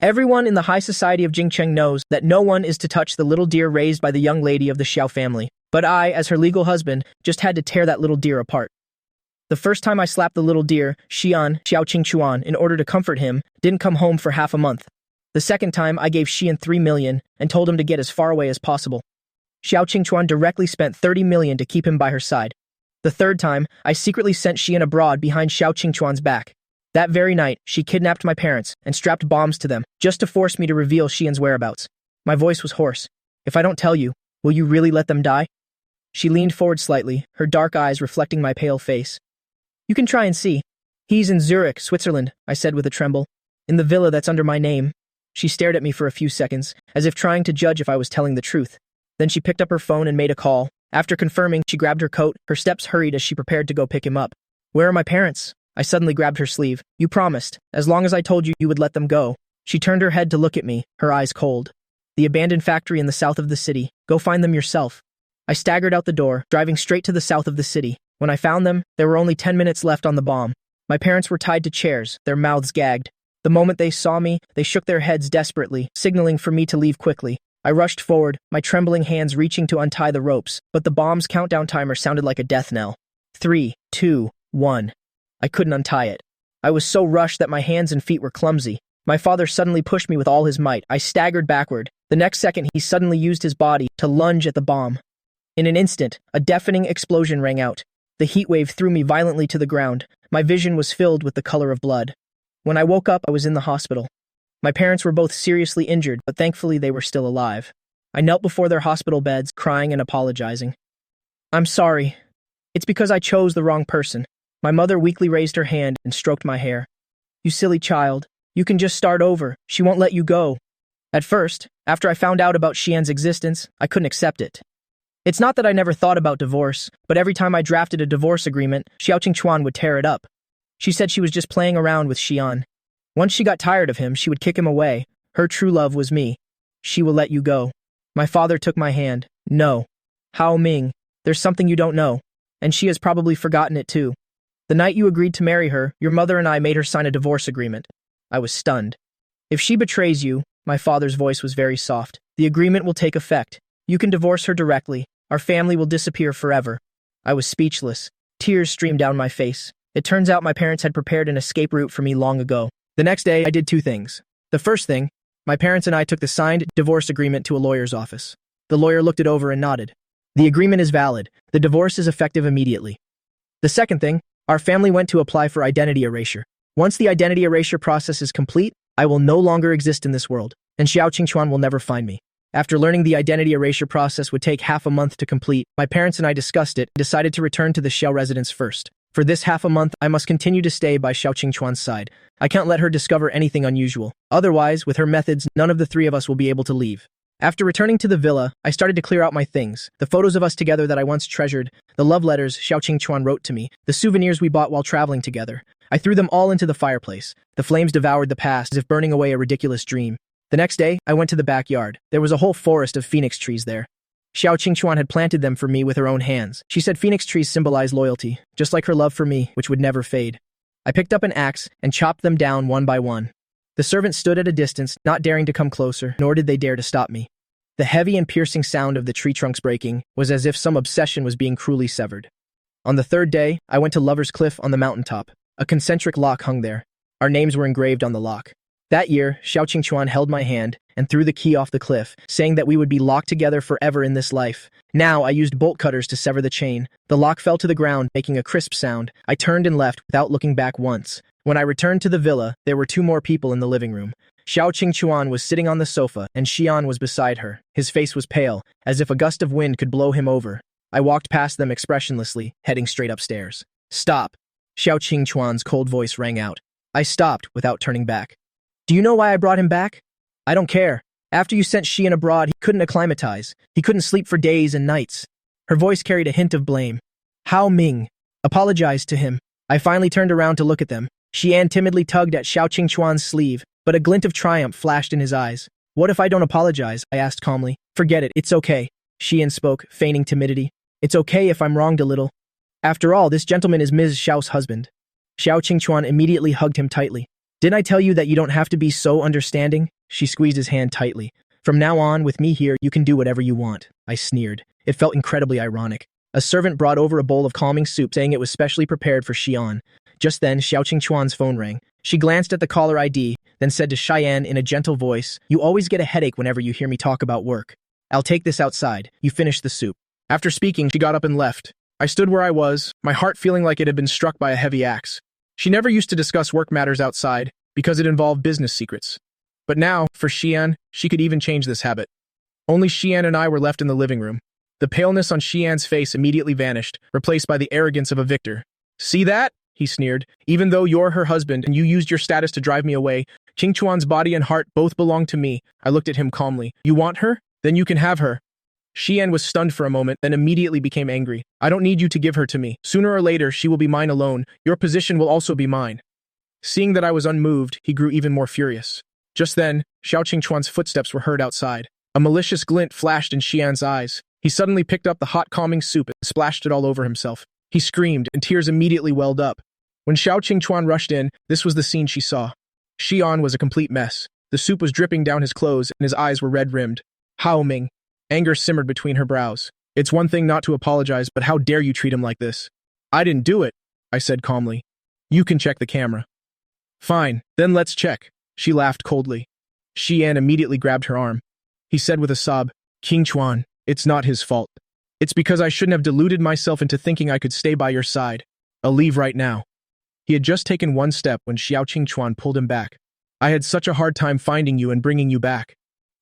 Everyone in the high society of Jingcheng knows that no one is to touch the little deer raised by the young lady of the Xiao family, but I, as her legal husband, just had to tear that little deer apart. The first time I slapped the little deer, Xiao Qingchuan, in order to comfort him, didn't come home for half a month. The second time, I gave Xian 3 million and told him to get as far away as possible. Xiao Qingchuan directly spent 30 million to keep him by her side. The third time, I secretly sent Xian abroad behind Xiao Qingchuan's back. That very night, she kidnapped my parents and strapped bombs to them just to force me to reveal Xian's whereabouts. My voice was hoarse. If I don't tell you, will you really let them die? She leaned forward slightly, her dark eyes reflecting my pale face. You can try and see. He's in Zurich, Switzerland, I said with a tremble. In the villa that's under my name. She stared at me for a few seconds, as if trying to judge if I was telling the truth. Then she picked up her phone and made a call. After confirming, she grabbed her coat, her steps hurried as she prepared to go pick him up. Where are my parents? I suddenly grabbed her sleeve. You promised, as long as I told you, you would let them go. She turned her head to look at me, her eyes cold. The abandoned factory in the south of the city. Go find them yourself. I staggered out the door, driving straight to the south of the city. When I found them, there were only 10 minutes left on the bomb. My parents were tied to chairs, their mouths gagged. The moment they saw me, they shook their heads desperately, signaling for me to leave quickly. I rushed forward, my trembling hands reaching to untie the ropes, but the bomb's countdown timer sounded like a death knell. 3, 2, 1. I couldn't untie it. I was so rushed that my hands and feet were clumsy. My father suddenly pushed me with all his might. I staggered backward. The next second, he suddenly used his body to lunge at the bomb. In an instant, a deafening explosion rang out. The heat wave threw me violently to the ground. My vision was filled with the color of blood. When I woke up, I was in the hospital. My parents were both seriously injured, but thankfully they were still alive. I knelt before their hospital beds, crying and apologizing. I'm sorry. It's because I chose the wrong person. My mother weakly raised her hand and stroked my hair. You silly child. You can just start over. She won't let you go. At first, after I found out about Xian's existence, I couldn't accept it. It's not that I never thought about divorce, but every time I drafted a divorce agreement, Xiao Qingchuan would tear it up. She said she was just playing around with Xian. Once she got tired of him, she would kick him away. Her true love was me. She will let you go. My father took my hand. No. Hao Ming, there's something you don't know. And she has probably forgotten it too. The night you agreed to marry her, your mother and I made her sign a divorce agreement. I was stunned. If she betrays you, my father's voice was very soft, the agreement will take effect. You can divorce her directly. Our family will disappear forever. I was speechless. Tears streamed down my face. It turns out my parents had prepared an escape route for me long ago. The next day, I did two things. The first thing, my parents and I took the signed divorce agreement to a lawyer's office. The lawyer looked it over and nodded. The agreement is valid. The divorce is effective immediately. The second thing, our family went to apply for identity erasure. Once the identity erasure process is complete, I will no longer exist in this world, and Xiao Qingchuan will never find me. After learning the identity erasure process would take half a month to complete, my parents and I discussed it and decided to return to the Xiao residence first. For this half a month, I must continue to stay by Xiao Qingchuan's side. I can't let her discover anything unusual. Otherwise, with her methods, none of the three of us will be able to leave. After returning to the villa, I started to clear out my things. The photos of us together that I once treasured, the love letters Xiao Qingchuan wrote to me, the souvenirs we bought while traveling together. I threw them all into the fireplace. The flames devoured the past as if burning away a ridiculous dream. The next day, I went to the backyard. There was a whole forest of phoenix trees there. Xiao Qingchuan had planted them for me with her own hands. She said phoenix trees symbolize loyalty, just like her love for me, which would never fade. I picked up an axe and chopped them down one by one. The servants stood at a distance, not daring to come closer, nor did they dare to stop me. The heavy and piercing sound of the tree trunks breaking was as if some obsession was being cruelly severed. On the third day, I went to Lover's Cliff on the mountaintop. A concentric lock hung there. Our names were engraved on the lock. That year, Xiao Qingchuan held my hand and threw the key off the cliff, saying that we would be locked together forever in this life. Now, I used bolt cutters to sever the chain. The lock fell to the ground, making a crisp sound. I turned and left without looking back once. When I returned to the villa, there were two more people in the living room. Xiao Qingchuan was sitting on the sofa, and Xian was beside her. His face was pale, as if a gust of wind could blow him over. I walked past them expressionlessly, heading straight upstairs. Stop! Xiao Qingchuan's cold voice rang out. I stopped without turning back. Do you know why I brought him back? I don't care. After you sent Xian abroad, he couldn't acclimatize. He couldn't sleep for days and nights. Her voice carried a hint of blame. Hao Ming apologized to him. I finally turned around to look at them. Xian timidly tugged at Xiao Qingchuan's sleeve, but a glint of triumph flashed in his eyes. What if I don't apologize? I asked calmly. Forget it, it's okay. Xian spoke, feigning timidity. It's okay if I'm wronged a little. After all, this gentleman is Ms. Xiao's husband. Xiao Qingchuan immediately hugged him tightly. Didn't I tell you that you don't have to be so understanding? She squeezed his hand tightly. From now on, with me here, you can do whatever you want. I sneered. It felt incredibly ironic. A servant brought over a bowl of calming soup, saying it was specially prepared for Xian. Just then, Xiao Qingquan's phone rang. She glanced at the caller ID, then said to Cheyenne in a gentle voice, "You always get a headache whenever you hear me talk about work. I'll take this outside. You finish the soup." After speaking, she got up and left. I stood where I was, my heart feeling like it had been struck by a heavy axe. She never used to discuss work matters outside, because it involved business secrets. But now, for Xian, she could even change this habit. Only Xian and I were left in the living room. The paleness on Xian's face immediately vanished, replaced by the arrogance of a victor. "See that?" he sneered. "Even though you're her husband and you used your status to drive me away, Qingquan's body and heart both belong to me." I looked at him calmly. "You want her? Then you can have her." Xian was stunned for a moment, then immediately became angry. "I don't need you to give her to me. Sooner or later, she will be mine alone. Your position will also be mine." Seeing that I was unmoved, he grew even more furious. Just then, Xiao Qingquan's footsteps were heard outside. A malicious glint flashed in Xian's eyes. He suddenly picked up the hot calming soup and splashed it all over himself. He screamed, and tears immediately welled up. When Xiao Qingquan rushed in, this was the scene she saw. Xian was a complete mess. The soup was dripping down his clothes, and his eyes were red-rimmed. Hao Ming. Anger simmered between her brows. "It's one thing not to apologize, but how dare you treat him like this?" "I didn't do it," I said calmly. "You can check the camera." "Fine, then let's check." She laughed coldly. Xian immediately grabbed her arm. He said with a sob, "Qingquan, it's not his fault. It's because I shouldn't have deluded myself into thinking I could stay by your side. I'll leave right now." He had just taken one step when Xiao Qingquan pulled him back. "I had such a hard time finding you and bringing you back.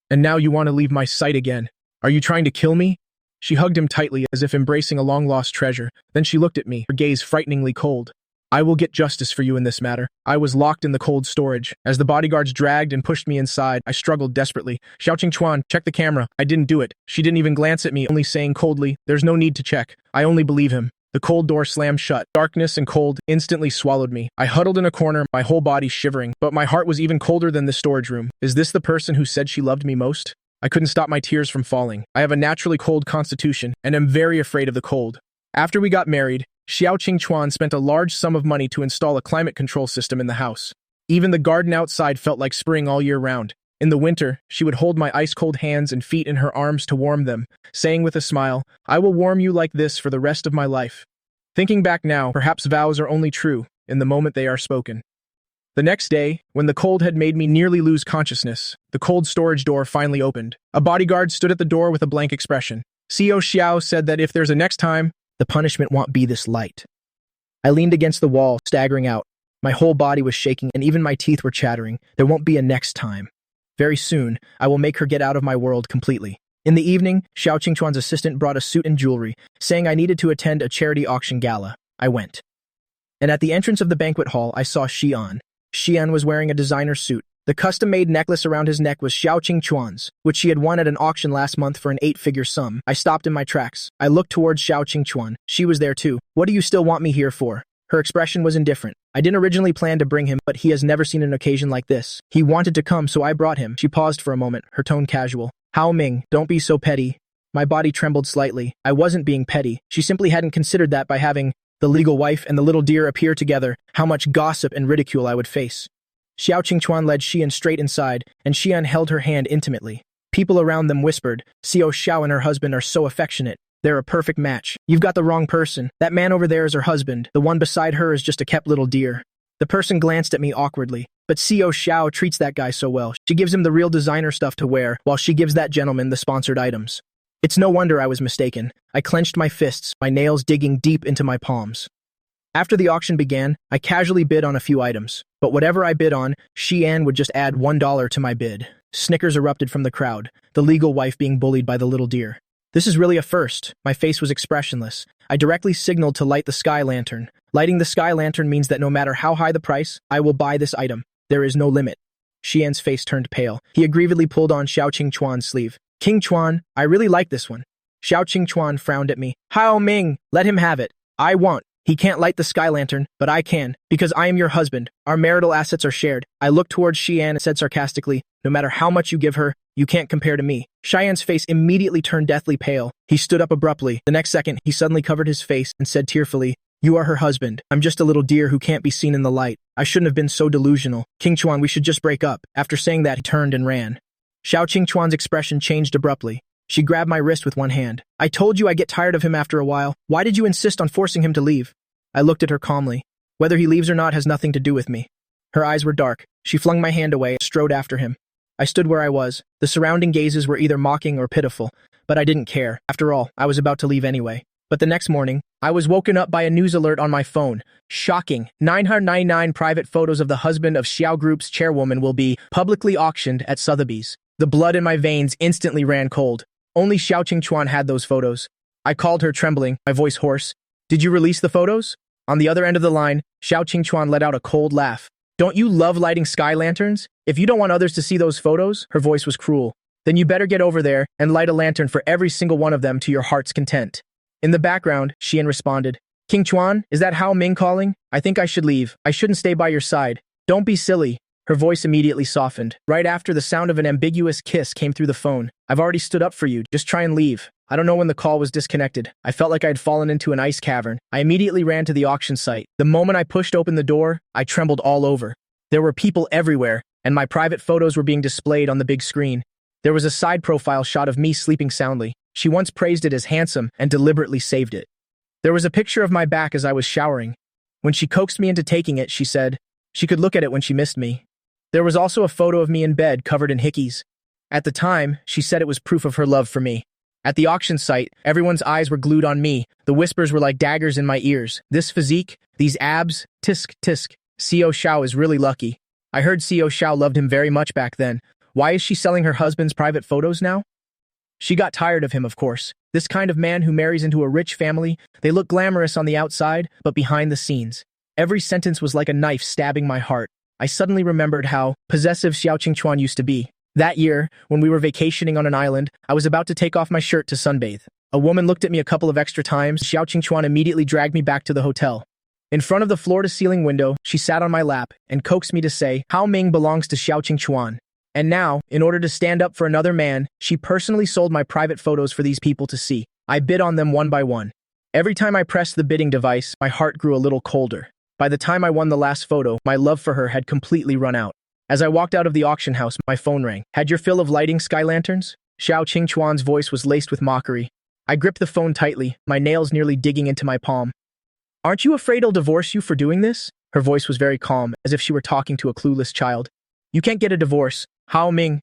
And now you want to leave my sight again. Are you trying to kill me?" She hugged him tightly as if embracing a long-lost treasure. Then she looked at me, her gaze frighteningly cold. "I will get justice for you in this matter." I was locked in the cold storage. As the bodyguards dragged and pushed me inside, I struggled desperately. "Xiao Qingquan, check the camera." I didn't do it. She didn't even glance at me, only saying coldly, "There's no need to check. I only believe him." The cold door slammed shut. Darkness and cold instantly swallowed me. I huddled in a corner, my whole body shivering, but my heart was even colder than the storage room. Is this the person who said she loved me most? I couldn't stop my tears from falling. I have a naturally cold constitution, and am very afraid of the cold. After we got married, Xiao Qingquan spent a large sum of money to install a climate control system in the house. Even the garden outside felt like spring all year round. In the winter, she would hold my ice-cold hands and feet in her arms to warm them, saying with a smile, "I will warm you like this for the rest of my life." Thinking back now, perhaps vows are only true in the moment they are spoken. The next day, when the cold had made me nearly lose consciousness, the cold storage door finally opened. A bodyguard stood at the door with a blank expression. CEO Xiao said that if there's a next time, the punishment won't be this light. I leaned against the wall, staggering out. My whole body was shaking and even my teeth were chattering. There won't be a next time. Very soon, I will make her get out of my world completely. In the evening, Xiao Qingquan's assistant brought a suit and jewelry, saying I needed to attend a charity auction gala. I went. And at the entrance of the banquet hall, I saw Xian. Xian was wearing a designer suit. The custom-made necklace around his neck was Xiao Qingquan's, which she had won at an auction last month for an 8-figure sum. I stopped in my tracks. I looked towards Xiao Qingquan. She was there too. "What do you still want me here for?" Her expression was indifferent. I didn't originally plan to bring him, but he has never seen an occasion like this. He wanted to come, so I brought him. She paused for a moment, her tone casual. "Hao Ming, don't be so petty." My body trembled slightly. I wasn't being petty. She simply hadn't considered that by having the legal wife and the little deer appear together, how much gossip and ridicule I would face. Xiao Qingquan led Xian straight inside, and Xian held her hand intimately. People around them whispered, "Xiao Xiao and her husband are so affectionate. They're a perfect match." "You've got the wrong person. That man over there is her husband. The one beside her is just a kept little deer." The person glanced at me awkwardly. "But Xiao Xiao treats that guy so well. She gives him the real designer stuff to wear, while she gives that gentleman the sponsored items." It's no wonder I was mistaken. I clenched my fists, my nails digging deep into my palms. After the auction began, I casually bid on a few items. But whatever I bid on, Xian would just add $1 to my bid. Snickers erupted from the crowd, the legal wife being bullied by the little deer. This is really a first. My face was expressionless. I directly signaled to light the sky lantern. Lighting the sky lantern means that no matter how high the price, I will buy this item. There is no limit. Xian's face turned pale. He aggrievedly pulled on Xiao Qingquan's sleeve. "Qingquan, I really like this one." Xiao Qingquan frowned at me. "Hao Ming, let him have it. I won't. He can't light the sky lantern, but I can, because I am your husband. Our marital assets are shared." I looked towards Xian and said sarcastically, "No matter how much you give her, you can't compare to me." Xian's face immediately turned deathly pale. He stood up abruptly. The next second, he suddenly covered his face and said tearfully, You are her husband. I'm just a little deer who can't be seen in the light. I shouldn't have been so delusional. King Chuan, we should just break up. After saying that, he turned and ran. Xiao Qing Chuan's expression changed abruptly. She grabbed my wrist with one hand. I told you I get tired of him after a while. Why did you insist on forcing him to leave? I looked at her calmly. Whether he leaves or not has nothing to do with me. Her eyes were dark. She flung my hand away and strode after him. I stood where I was. The surrounding gazes were either mocking or pitiful, but I didn't care. After all, I was about to leave anyway. But the next morning, I was woken up by a news alert on my phone. Shocking. 999 private photos of the husband of Xiao Group's chairwoman will be publicly auctioned at Sotheby's. The blood in my veins instantly ran cold. Only Xiao Qingchuan had those photos. I called her trembling, my voice hoarse. Did you release the photos? On the other end of the line, Xiao Qingchuan let out a cold laugh. Don't you love lighting sky lanterns? If you don't want others to see those photos, her voice was cruel, then you better get over there and light a lantern for every single one of them to your heart's content. In the background, Xian responded, King Chuan, is that Hao Ming calling? I think I should leave. I shouldn't stay by your side. Don't be silly. Her voice immediately softened. Right after the sound of an ambiguous kiss came through the phone. I've already stood up for you. Just try and leave. I don't know when the call was disconnected. I felt like I'd fallen into an ice cavern. I immediately ran to the auction site. The moment I pushed open the door, I trembled all over. There were people everywhere, and my private photos were being displayed on the big screen. There was a side profile shot of me sleeping soundly. She once praised it as handsome and deliberately saved it. There was a picture of my back as I was showering. When she coaxed me into taking it, she said she could look at it when she missed me. There was also a photo of me in bed covered in hickeys. At the time, she said it was proof of her love for me. At the auction site, everyone's eyes were glued on me. The whispers were like daggers in my ears. This physique, these abs, tisk, tisk. Xiao Xiao is really lucky. I heard Xiao Xiao loved him very much back then. Why is she selling her husband's private photos now? She got tired of him, of course. This kind of man who marries into a rich family, they look glamorous on the outside, but behind the scenes. Every sentence was like a knife stabbing my heart. I suddenly remembered how possessive Xiao Qingchuan used to be. That year, when we were vacationing on an island, I was about to take off my shirt to sunbathe. A woman looked at me a couple of extra times. Xiao Qingchuan immediately dragged me back to the hotel. In front of the floor-to-ceiling window, she sat on my lap and coaxed me to say, Hao Ming belongs to Xiao Qingchuan. And now, in order to stand up for another man, she personally sold my private photos for these people to see. I bid on them one by one. Every time I pressed the bidding device, my heart grew a little colder. By the time I won the last photo, my love for her had completely run out. As I walked out of the auction house, my phone rang. Had your fill of lighting sky lanterns? Xiao Qingchuan's voice was laced with mockery. I gripped the phone tightly, my nails nearly digging into my palm. Aren't you afraid I'll divorce you for doing this? Her voice was very calm, as if she were talking to a clueless child. You can't get a divorce. Hao Ming.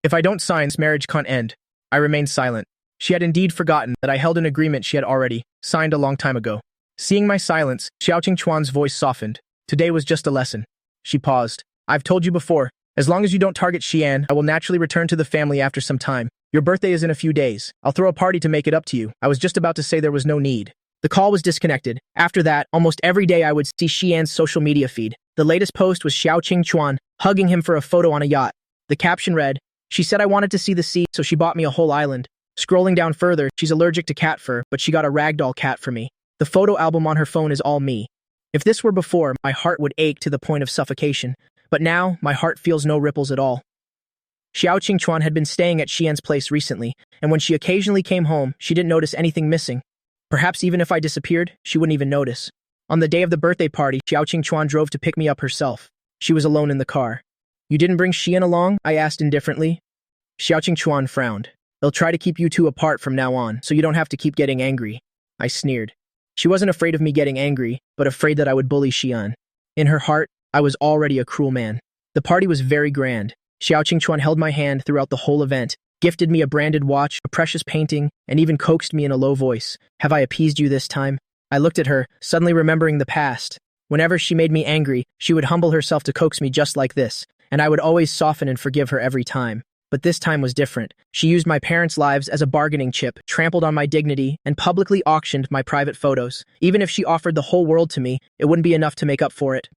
If I don't sign, this marriage can't end. I remained silent. She had indeed forgotten that I held an agreement she had already signed a long time ago. Seeing my silence, Xiao Qingchuan's voice softened. Today was just a lesson. She paused. I've told you before, as long as you don't target Xian, I will naturally return to the family after some time. Your birthday is in a few days. I'll throw a party to make it up to you. I was just about to say there was no need. The call was disconnected. After that, almost every day I would see Xian's social media feed. The latest post was Xiao Qingchuan hugging him for a photo on a yacht. The caption read, she said I wanted to see the sea, so she bought me a whole island. Scrolling down further, she's allergic to cat fur, but she got a ragdoll cat for me. The photo album on her phone is all me. If this were before, my heart would ache to the point of suffocation. But now, my heart feels no ripples at all. Xiao Qingchuan had been staying at Xian's place recently, and when she occasionally came home, she didn't notice anything missing. Perhaps even if I disappeared, she wouldn't even notice. On the day of the birthday party, Xiao Qingchuan drove to pick me up herself. She was alone in the car. You didn't bring Xian along? I asked indifferently. Xiao Qingchuan frowned. They'll try to keep you two apart from now on, so you don't have to keep getting angry. I sneered. She wasn't afraid of me getting angry, but afraid that I would bully Xian. In her heart, I was already a cruel man. The party was very grand. Xiao Qingchuan held my hand throughout the whole event, gifted me a branded watch, a precious painting, and even coaxed me in a low voice. Have I appeased you this time? I looked at her, suddenly remembering the past. Whenever she made me angry, she would humble herself to coax me just like this, and I would always soften and forgive her every time. But this time was different. She used my parents' lives as a bargaining chip, trampled on my dignity, and publicly auctioned my private photos. Even if she offered the whole world to me, it wouldn't be enough to make up for it.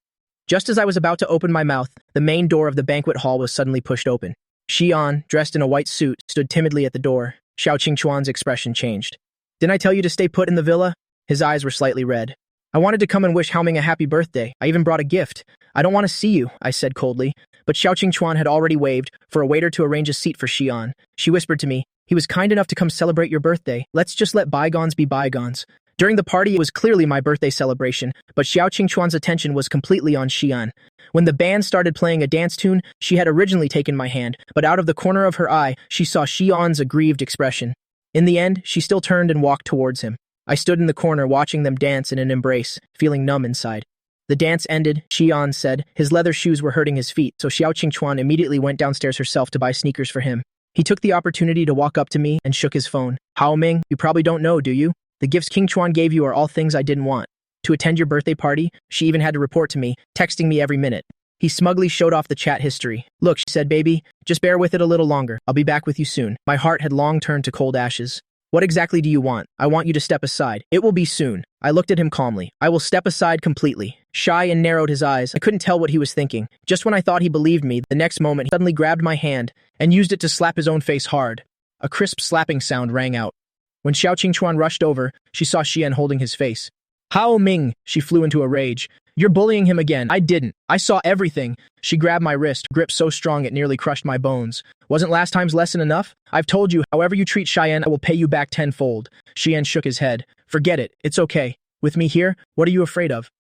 Just as I was about to open my mouth, the main door of the banquet hall was suddenly pushed open. Xian, dressed in a white suit, stood timidly at the door. Xiao Qingchuan's expression changed. Didn't I tell you to stay put in the villa? His eyes were slightly red. I wanted to come and wish Hao Ming a happy birthday. I even brought a gift. I don't want to see you, I said coldly. But Xiao Qingchuan had already waved for a waiter to arrange a seat for Xian. She whispered to me, he was kind enough to come celebrate your birthday. Let's just let bygones be bygones. During the party, it was clearly my birthday celebration, but Xiao Qingchuan's attention was completely on Xian. When the band started playing a dance tune, she had originally taken my hand, but out of the corner of her eye, she saw Xian's aggrieved expression. In the end, she still turned and walked towards him. I stood in the corner watching them dance in an embrace, feeling numb inside. The dance ended, Xian said. His leather shoes were hurting his feet, so Xiao Qingchuan immediately went downstairs herself to buy sneakers for him. He took the opportunity to walk up to me and shook his phone. Hao Ming, you probably don't know, do you? The gifts Qingchuan gave you are all things I didn't want. To attend your birthday party, she even had to report to me, texting me every minute. He smugly showed off the chat history. Look, she said, baby, just bear with it a little longer. I'll be back with you soon. My heart had long turned to cold ashes. What exactly do you want? I want you to step aside. It will be soon. I looked at him calmly. I will step aside completely. Xian narrowed his eyes. I couldn't tell what he was thinking. Just when I thought he believed me, the next moment he suddenly grabbed my hand and used it to slap his own face hard. A crisp slapping sound rang out. When Xiao Qingchuan rushed over, she saw Xian holding his face. Hao Ming, she flew into a rage. You're bullying him again. I didn't. I saw everything. She grabbed my wrist, grip so strong it nearly crushed my bones. Wasn't last time's lesson enough? I've told you, however you treat Xian, I will pay you back tenfold. Xian shook his head. Forget it. It's okay. With me here, what are you afraid of?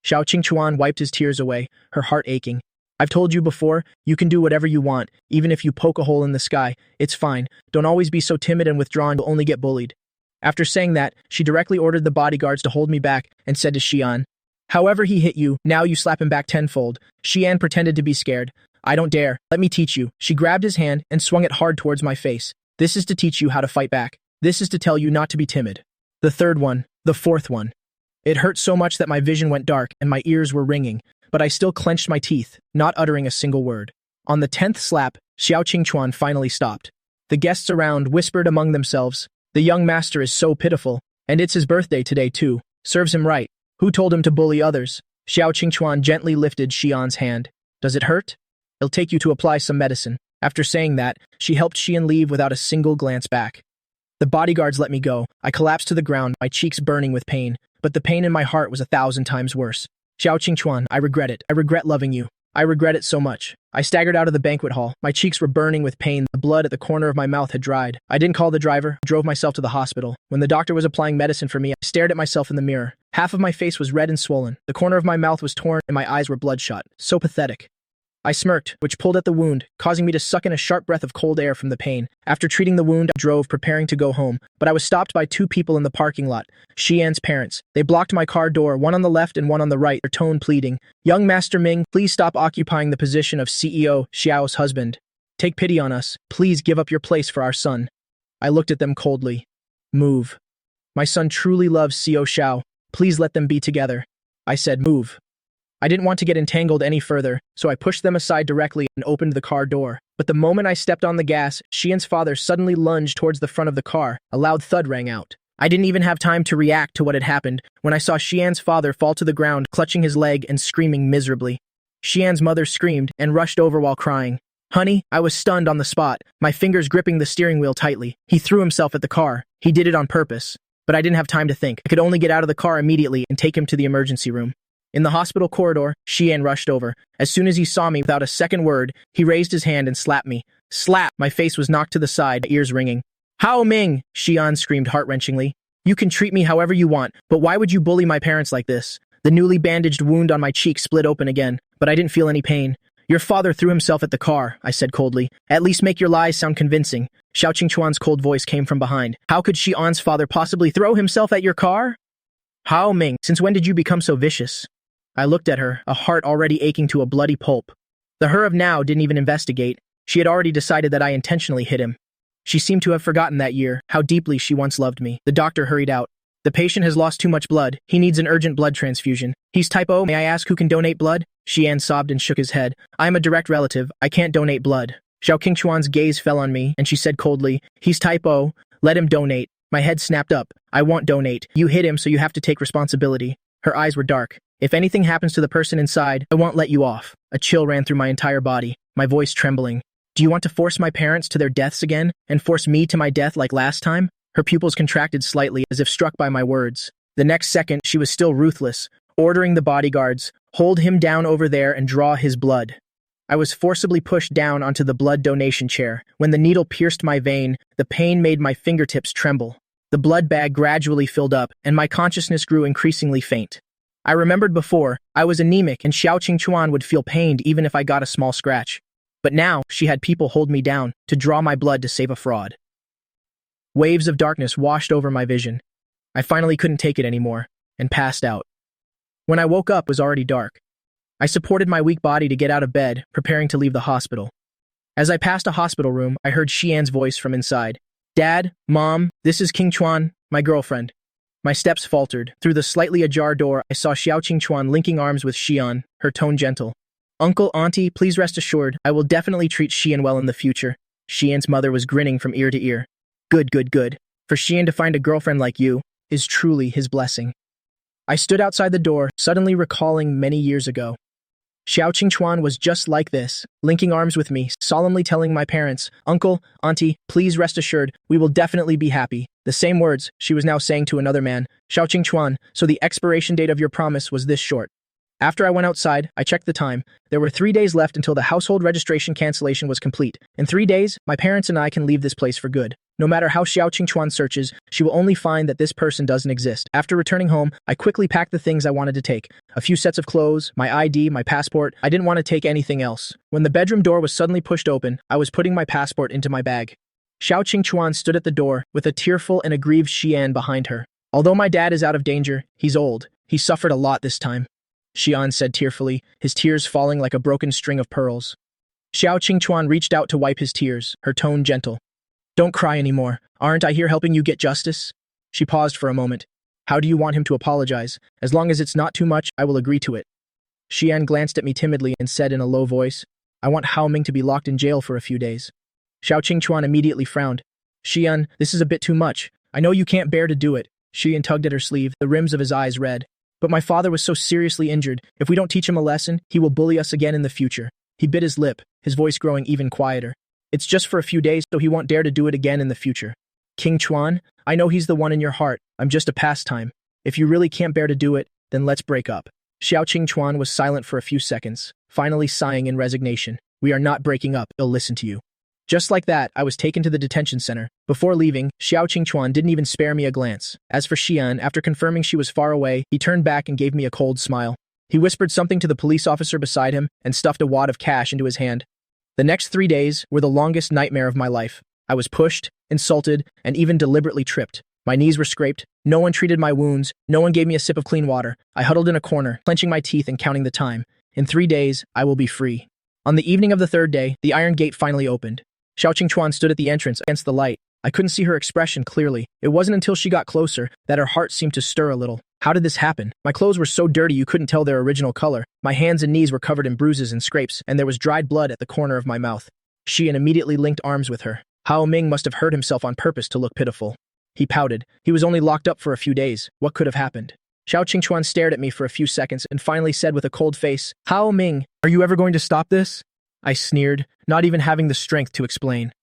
Xiao Qingchuan wiped his tears away, her heart aching. I've told you before, you can do whatever you want, even if you poke a hole in the sky. It's fine. Don't always be so timid and withdrawn, you'll only get bullied. After saying that, she directly ordered the bodyguards to hold me back and said to Xian, however he hit you, now you slap him back tenfold. Xian pretended to be scared. I don't dare. Let me teach you. She grabbed his hand and swung it hard towards my face. This is to teach you how to fight back. This is to tell you not to be timid. The third one, the fourth one. It hurt so much that my vision went dark and my ears were ringing, but I still clenched my teeth, not uttering a single word. On the 10th slap, Xiao Qingchuan finally stopped. The guests around whispered among themselves, the young master is so pitiful, and it's his birthday today too. Serves him right. Who told him to bully others? Xiao Qingchuan gently lifted Xian's hand. Does it hurt? It'll take you to apply some medicine. After saying that, she helped Xian leave without a single glance back. The bodyguards let me go. I collapsed to the ground, my cheeks burning with pain, but the pain in my heart was 1,000 times worse. Xiao Qingchuan, I regret it. I regret loving you. I regret it so much. I staggered out of the banquet hall. My cheeks were burning with pain. The blood at the corner of my mouth had dried. I didn't call the driver, drove myself to the hospital. When the doctor was applying medicine for me, I stared at myself in the mirror. Half of my face was red and swollen. The corner of my mouth was torn and my eyes were bloodshot. So pathetic. I smirked, which pulled at the wound, causing me to suck in a sharp breath of cold air from the pain. After treating the wound, I drove, preparing to go home, but I was stopped by two people in the parking lot, Xian's parents. They blocked my car door, one on the left and one on the right, their tone pleading. Young Master Ming, please stop occupying the position of CEO, Xiao's husband. Take pity on us. Please give up your place for our son. I looked at them coldly. Move. My son truly loves CEO Xiao. Please let them be together. I said, move. I didn't want to get entangled any further, so I pushed them aside directly and opened the car door. But the moment I stepped on the gas, Xian's father suddenly lunged towards the front of the car. A loud thud rang out. I didn't even have time to react to what had happened when I saw Xian's father fall to the ground, clutching his leg and screaming miserably. Xian's mother screamed and rushed over while crying. Honey, I was stunned on the spot, my fingers gripping the steering wheel tightly. He threw himself at the car. He did it on purpose. But I didn't have time to think. I could only get out of the car immediately and take him to the emergency room. In the hospital corridor, Xian rushed over. As soon as he saw me, without a second word, he raised his hand and slapped me. Slap! My face was knocked to the side, my ears ringing. Hao Ming! Xian screamed heart-wrenchingly. You can treat me however you want, but why would you bully my parents like this? The newly bandaged wound on my cheek split open again, but I didn't feel any pain. Your father threw himself at the car, I said coldly. At least make your lies sound convincing. Xiao Qingchuan's cold voice came from behind. How could Xian's father possibly throw himself at your car? Hao Ming, since when did you become so vicious? I looked at her, a heart already aching to a bloody pulp. The her of now didn't even investigate. She had already decided that I intentionally hit him. She seemed to have forgotten that year, how deeply she once loved me. The doctor hurried out. The patient has lost too much blood. He needs an urgent blood transfusion. He's type O. May I ask who can donate blood? Xian sobbed and shook his head. I am a direct relative. I can't donate blood. Xiao Qingchuan's gaze fell on me, and she said coldly, he's type O. Let him donate. My head snapped up. I won't donate. You hit him, so you have to take responsibility. Her eyes were dark. If anything happens to the person inside, I won't let you off. A chill ran through my entire body, my voice trembling. Do you want to force my parents to their deaths again, and force me to my death like last time? Her pupils contracted slightly, as if struck by my words. The next second, she was still ruthless, ordering the bodyguards, hold him down over there and draw his blood. I was forcibly pushed down onto the blood donation chair. When the needle pierced my vein, the pain made my fingertips tremble. The blood bag gradually filled up, and my consciousness grew increasingly faint. I remembered before, I was anemic and Xiao Qingchuan would feel pained even if I got a small scratch. But now, she had people hold me down, to draw my blood to save a fraud. Waves of darkness washed over my vision. I finally couldn't take it anymore, and passed out. When I woke up, it was already dark. I supported my weak body to get out of bed, preparing to leave the hospital. As I passed a hospital room, I heard Xian's voice from inside. Dad, Mom, this is Qingchuan, my girlfriend. My steps faltered. Through the slightly ajar door, I saw Xiao Qingchuan linking arms with Xian, her tone gentle. Uncle, Auntie, please rest assured, I will definitely treat Xian well in the future. Xian's mother was grinning from ear to ear. Good, good, good. For Xian to find a girlfriend like you is truly his blessing. I stood outside the door, suddenly recalling many years ago. Xiao Qingchuan was just like this, linking arms with me, solemnly telling my parents, Uncle, Auntie, please rest assured, we will definitely be happy. The same words she was now saying to another man, Xiao Qingchuan, so the expiration date of your promise was this short. After I went outside, I checked the time. There were 3 days left until the household registration cancellation was complete. In 3 days, my parents and I can leave this place for good. No matter how Xiao Qingchuan searches, she will only find that this person doesn't exist. After returning home, I quickly packed the things I wanted to take. A few sets of clothes, my ID, my passport. I didn't want to take anything else. When the bedroom door was suddenly pushed open, I was putting my passport into my bag. Xiao Qingchuan stood at the door, with a tearful and aggrieved Xian behind her. Although my dad is out of danger, he's old. He suffered a lot this time. Xian said tearfully, his tears falling like a broken string of pearls. Xiao Qingchuan reached out to wipe his tears, her tone gentle. Don't cry anymore. Aren't I here helping you get justice? She paused for a moment. How do you want him to apologize? As long as it's not too much, I will agree to it. Xian glanced at me timidly and said in a low voice, I want Hao Ming to be locked in jail for a few days. Xiao Qingchuan immediately frowned. Xian, this is a bit too much. I know you can't bear to do it. Xian tugged at her sleeve, the rims of his eyes red. But my father was so seriously injured. If we don't teach him a lesson, he will bully us again in the future. He bit his lip, his voice growing even quieter. It's just for a few days, so he won't dare to do it again in the future. Qingchuan, I know he's the one in your heart. I'm just a pastime. If you really can't bear to do it, then let's break up. Xiao Qingchuan was silent for a few seconds, finally sighing in resignation. We are not breaking up, I'll listen to you. Just like that, I was taken to the detention center. Before leaving, Xiao Qingchuan didn't even spare me a glance. As for Xian, after confirming she was far away, he turned back and gave me a cold smile. He whispered something to the police officer beside him and stuffed a wad of cash into his hand. The next 3 days were the longest nightmare of my life. I was pushed, insulted, and even deliberately tripped. My knees were scraped. No one treated my wounds. No one gave me a sip of clean water. I huddled in a corner, clenching my teeth and counting the time. In 3 days, I will be free. On the evening of the 3rd day, the iron gate finally opened. Xiao Qingchuan stood at the entrance against the light. I couldn't see her expression clearly. It wasn't until she got closer that her heart seemed to stir a little. How did this happen? My clothes were so dirty you couldn't tell their original color. My hands and knees were covered in bruises and scrapes, and there was dried blood at the corner of my mouth. Xian immediately linked arms with her. Hao Ming must have hurt himself on purpose to look pitiful. He pouted. He was only locked up for a few days. What could have happened? Xiao Qingchuan stared at me for a few seconds and finally said with a cold face, Hao Ming, are you ever going to stop this? I sneered, not even having the strength to explain.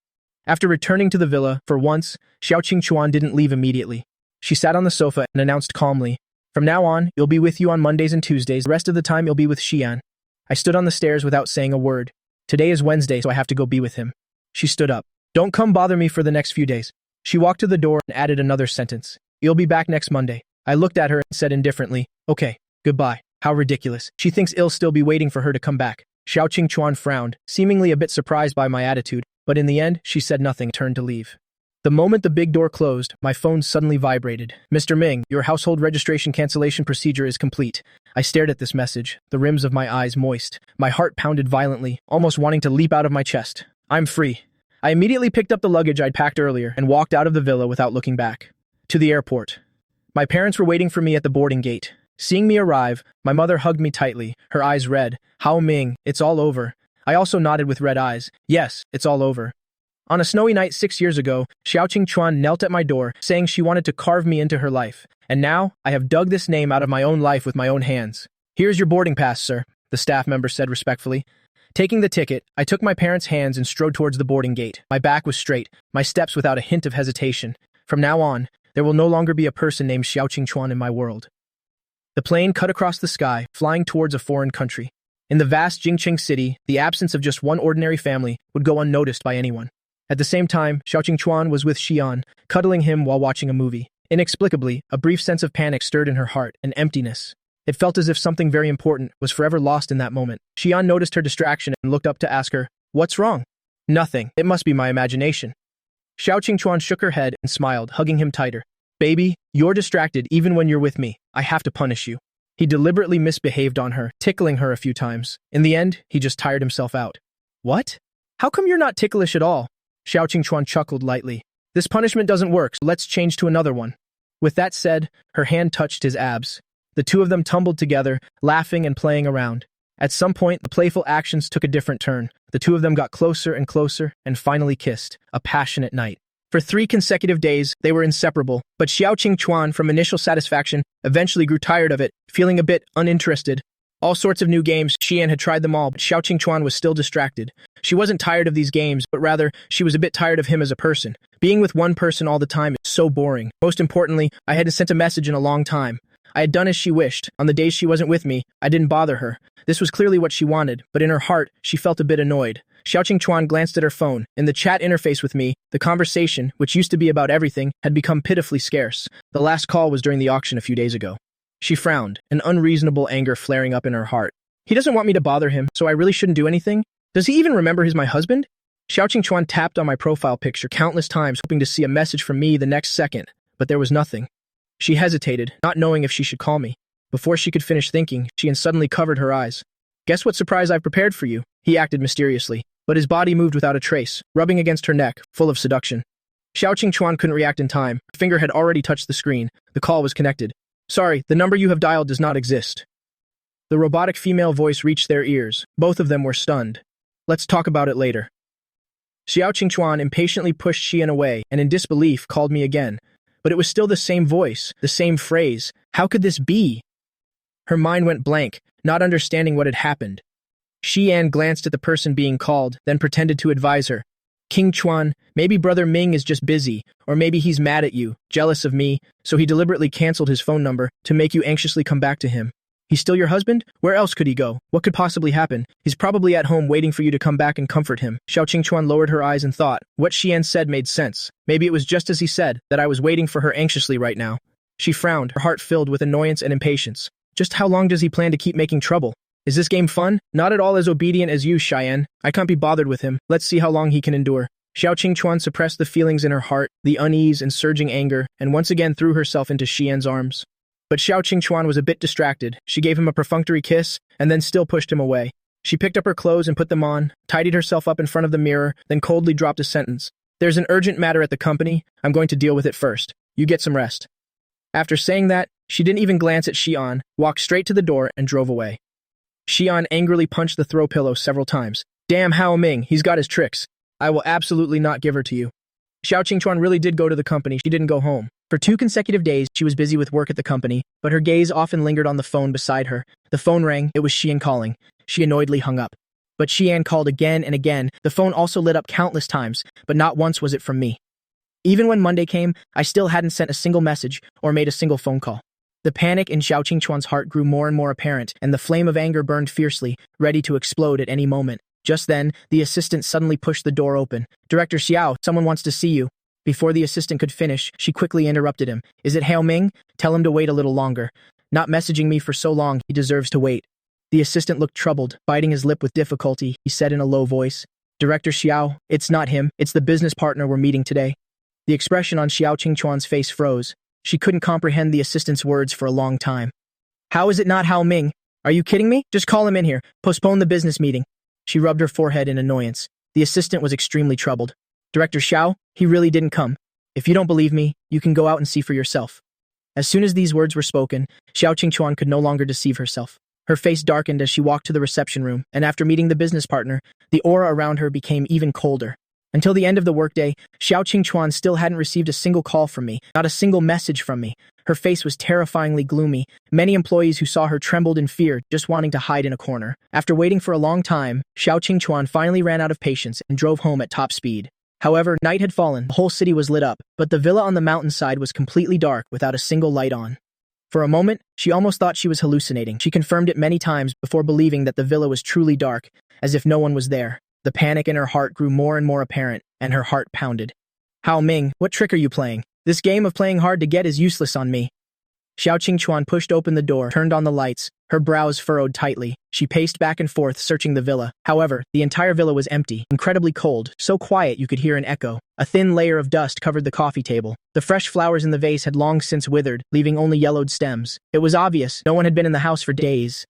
After returning to the villa, for once, Xiao Qingchuan didn't leave immediately. She sat on the sofa and announced calmly, From now on, you'll be with you on Mondays and Tuesdays. The rest of the time, you'll be with Xian. I stood on the stairs without saying a word. Today is Wednesday, so I have to go be with him. She stood up. Don't come bother me for the next few days. She walked to the door and added another sentence. You'll be back next Monday. I looked at her and said indifferently, Okay, goodbye. How ridiculous. She thinks I'll still be waiting for her to come back. Xiao Qingchuan frowned, seemingly a bit surprised by my attitude, but in the end, she said nothing and turned to leave. The moment the big door closed, my phone suddenly vibrated. Mr. Ming, your household registration cancellation procedure is complete. I stared at this message, the rims of my eyes moist. My heart pounded violently, almost wanting to leap out of my chest. I'm free. I immediately picked up the luggage I'd packed earlier and walked out of the villa without looking back. To the airport. My parents were waiting for me at the boarding gate. Seeing me arrive, my mother hugged me tightly, her eyes red. Hao Ming, it's all over. I also nodded with red eyes. Yes, it's all over. On a snowy night 6 years ago, Xiao Qingchuan knelt at my door, saying she wanted to carve me into her life. And now, I have dug this name out of my own life with my own hands. Here's your boarding pass, sir, the staff member said respectfully. Taking the ticket, I took my parents' hands and strode towards the boarding gate. My back was straight, my steps without a hint of hesitation. From now on, there will no longer be a person named Xiao Qingchuan in my world. The plane cut across the sky, flying towards a foreign country. In the vast Jingqing city, the absence of just one ordinary family would go unnoticed by anyone. At the same time, Xiao Chuan was with Xian, cuddling him while watching a movie. Inexplicably, a brief sense of panic stirred in her heart, an emptiness. It felt as if something very important was forever lost in that moment. Xian noticed her distraction and looked up to ask her, "What's wrong?" "Nothing. It must be my imagination." Xiao Chuan shook her head and smiled, hugging him tighter. "Baby, you're distracted even when you're with me. I have to punish you." He deliberately misbehaved on her, tickling her a few times. In the end, he just tired himself out. "What? How come you're not ticklish at all?" Xiao Chuan chuckled lightly. "This punishment doesn't work, so let's change to another one." With that said, her hand touched his abs. The two of them tumbled together, laughing and playing around. At some point, the playful actions took a different turn. The two of them got closer and finally kissed, a passionate night. For 3 consecutive days, they were inseparable, but Xiao Chuan, from initial satisfaction, eventually grew tired of it, feeling a bit uninterested. All sorts of new games, Xian had tried them all, but Xiao Chuan was still distracted. She wasn't tired of these games, but rather, she was a bit tired of him as a person. Being with one person all the time is so boring. Most importantly, I hadn't sent a message in a long time. I had done as she wished. On the days she wasn't with me, I didn't bother her. This was clearly what she wanted, but in her heart, she felt a bit annoyed. Xiao Chuan glanced at her phone. In the chat interface with me, the conversation, which used to be about everything, had become pitifully scarce. The last call was during the auction a few days ago. She frowned, an unreasonable anger flaring up in her heart. He doesn't want me to bother him, so I really shouldn't do anything? Does he even remember he's my husband? Xiao Chuan tapped on my profile picture countless times, hoping to see a message from me the next second, but there was nothing. She hesitated, not knowing if she should call me. Before she could finish thinking, Xian suddenly covered her eyes. "Guess what surprise I've prepared for you?" He acted mysteriously, but his body moved without a trace, rubbing against her neck, full of seduction. Xiao Chuan couldn't react in time. Her finger had already touched the screen. The call was connected. "Sorry, the number you have dialed does not exist." The robotic female voice reached their ears. Both of them were stunned. "Let's talk about it later." Xiao Chuan impatiently pushed Xian away and in disbelief called me again. But it was still the same voice, the same phrase. How could this be? Her mind went blank, not understanding what had happened. Xian glanced at the person being called, then pretended to advise her. "King Chuan, maybe Brother Ming is just busy, or maybe he's mad at you, jealous of me, so he deliberately canceled his phone number to make you anxiously come back to him. He's still your husband? Where else could he go? What could possibly happen? He's probably at home waiting for you to come back and comfort him." Xiao Chuan lowered her eyes and thought. What Xian said made sense. Maybe it was just as he said, that I was waiting for her anxiously right now. She frowned, her heart filled with annoyance and impatience. Just how long does he plan to keep making trouble? Is this game fun? Not at all as obedient as you, Xian. I can't be bothered with him. Let's see how long he can endure. Xiao Chuan suppressed the feelings in her heart, the unease and surging anger, and once again threw herself into Xian's arms. But Xiao Chuan was a bit distracted. She gave him a perfunctory kiss, and then still pushed him away. She picked up her clothes and put them on, tidied herself up in front of the mirror, then coldly dropped a sentence. "There's an urgent matter at the company. I'm going to deal with it first. You get some rest." After saying that, she didn't even glance at Xian, walked straight to the door, and drove away. Xian angrily punched the throw pillow several times. "Damn Hao Ming, he's got his tricks. I will absolutely not give her to you." Xiao Chuan really did go to the company. She didn't go home. For 2 consecutive days, she was busy with work at the company, but her gaze often lingered on the phone beside her. The phone rang. It was Xian calling. She annoyedly hung up. But Xian called again and again. The phone also lit up countless times, but not once was it from me. Even when Monday came, I still hadn't sent a single message or made a single phone call. The panic in Xiao Chuan's heart grew more and more apparent, and the flame of anger burned fiercely, ready to explode at any moment. Just then, the assistant suddenly pushed the door open. "Director Xiao, someone wants to see you." Before the assistant could finish, she quickly interrupted him. "Is it Hao Ming? Tell him to wait a little longer. Not messaging me for so long, he deserves to wait." The assistant looked troubled, biting his lip with difficulty. He said in a low voice, "Director Xiao, it's not him, it's the business partner we're meeting today." The expression on Xiao Chuan's face froze. She couldn't comprehend the assistant's words for a long time. "How is it not Hao Ming? Are you kidding me? Just call him in here. Postpone the business meeting." She rubbed her forehead in annoyance. The assistant was extremely troubled. "Director Xiao, he really didn't come. If you don't believe me, you can go out and see for yourself." As soon as these words were spoken, Xiao Chuan could no longer deceive herself. Her face darkened as she walked to the reception room, and after meeting the business partner, the aura around her became even colder. Until the end of the workday, Xiao Chuan still hadn't received a single call from me, not a single message from me. Her face was terrifyingly gloomy. Many employees who saw her trembled in fear, just wanting to hide in a corner. After waiting for a long time, Xiao Chuan finally ran out of patience and drove home at top speed. However, night had fallen, the whole city was lit up, but the villa on the mountainside was completely dark without a single light on. For a moment, she almost thought she was hallucinating. She confirmed it many times before believing that the villa was truly dark, as if no one was there. The panic in her heart grew more and more apparent. and her heart pounded. Hao Ming, what trick are you playing? This game of playing hard to get is useless on me. Xiao Qingchuan pushed open the door, turned on the lights, her brows furrowed tightly. She paced back and forth, searching the villa. However, the entire villa was empty, incredibly cold, so quiet you could hear an echo. A thin layer of dust covered the coffee table. The fresh flowers in the vase had long since withered, leaving only yellowed stems. It was obvious no one had been in the house for days.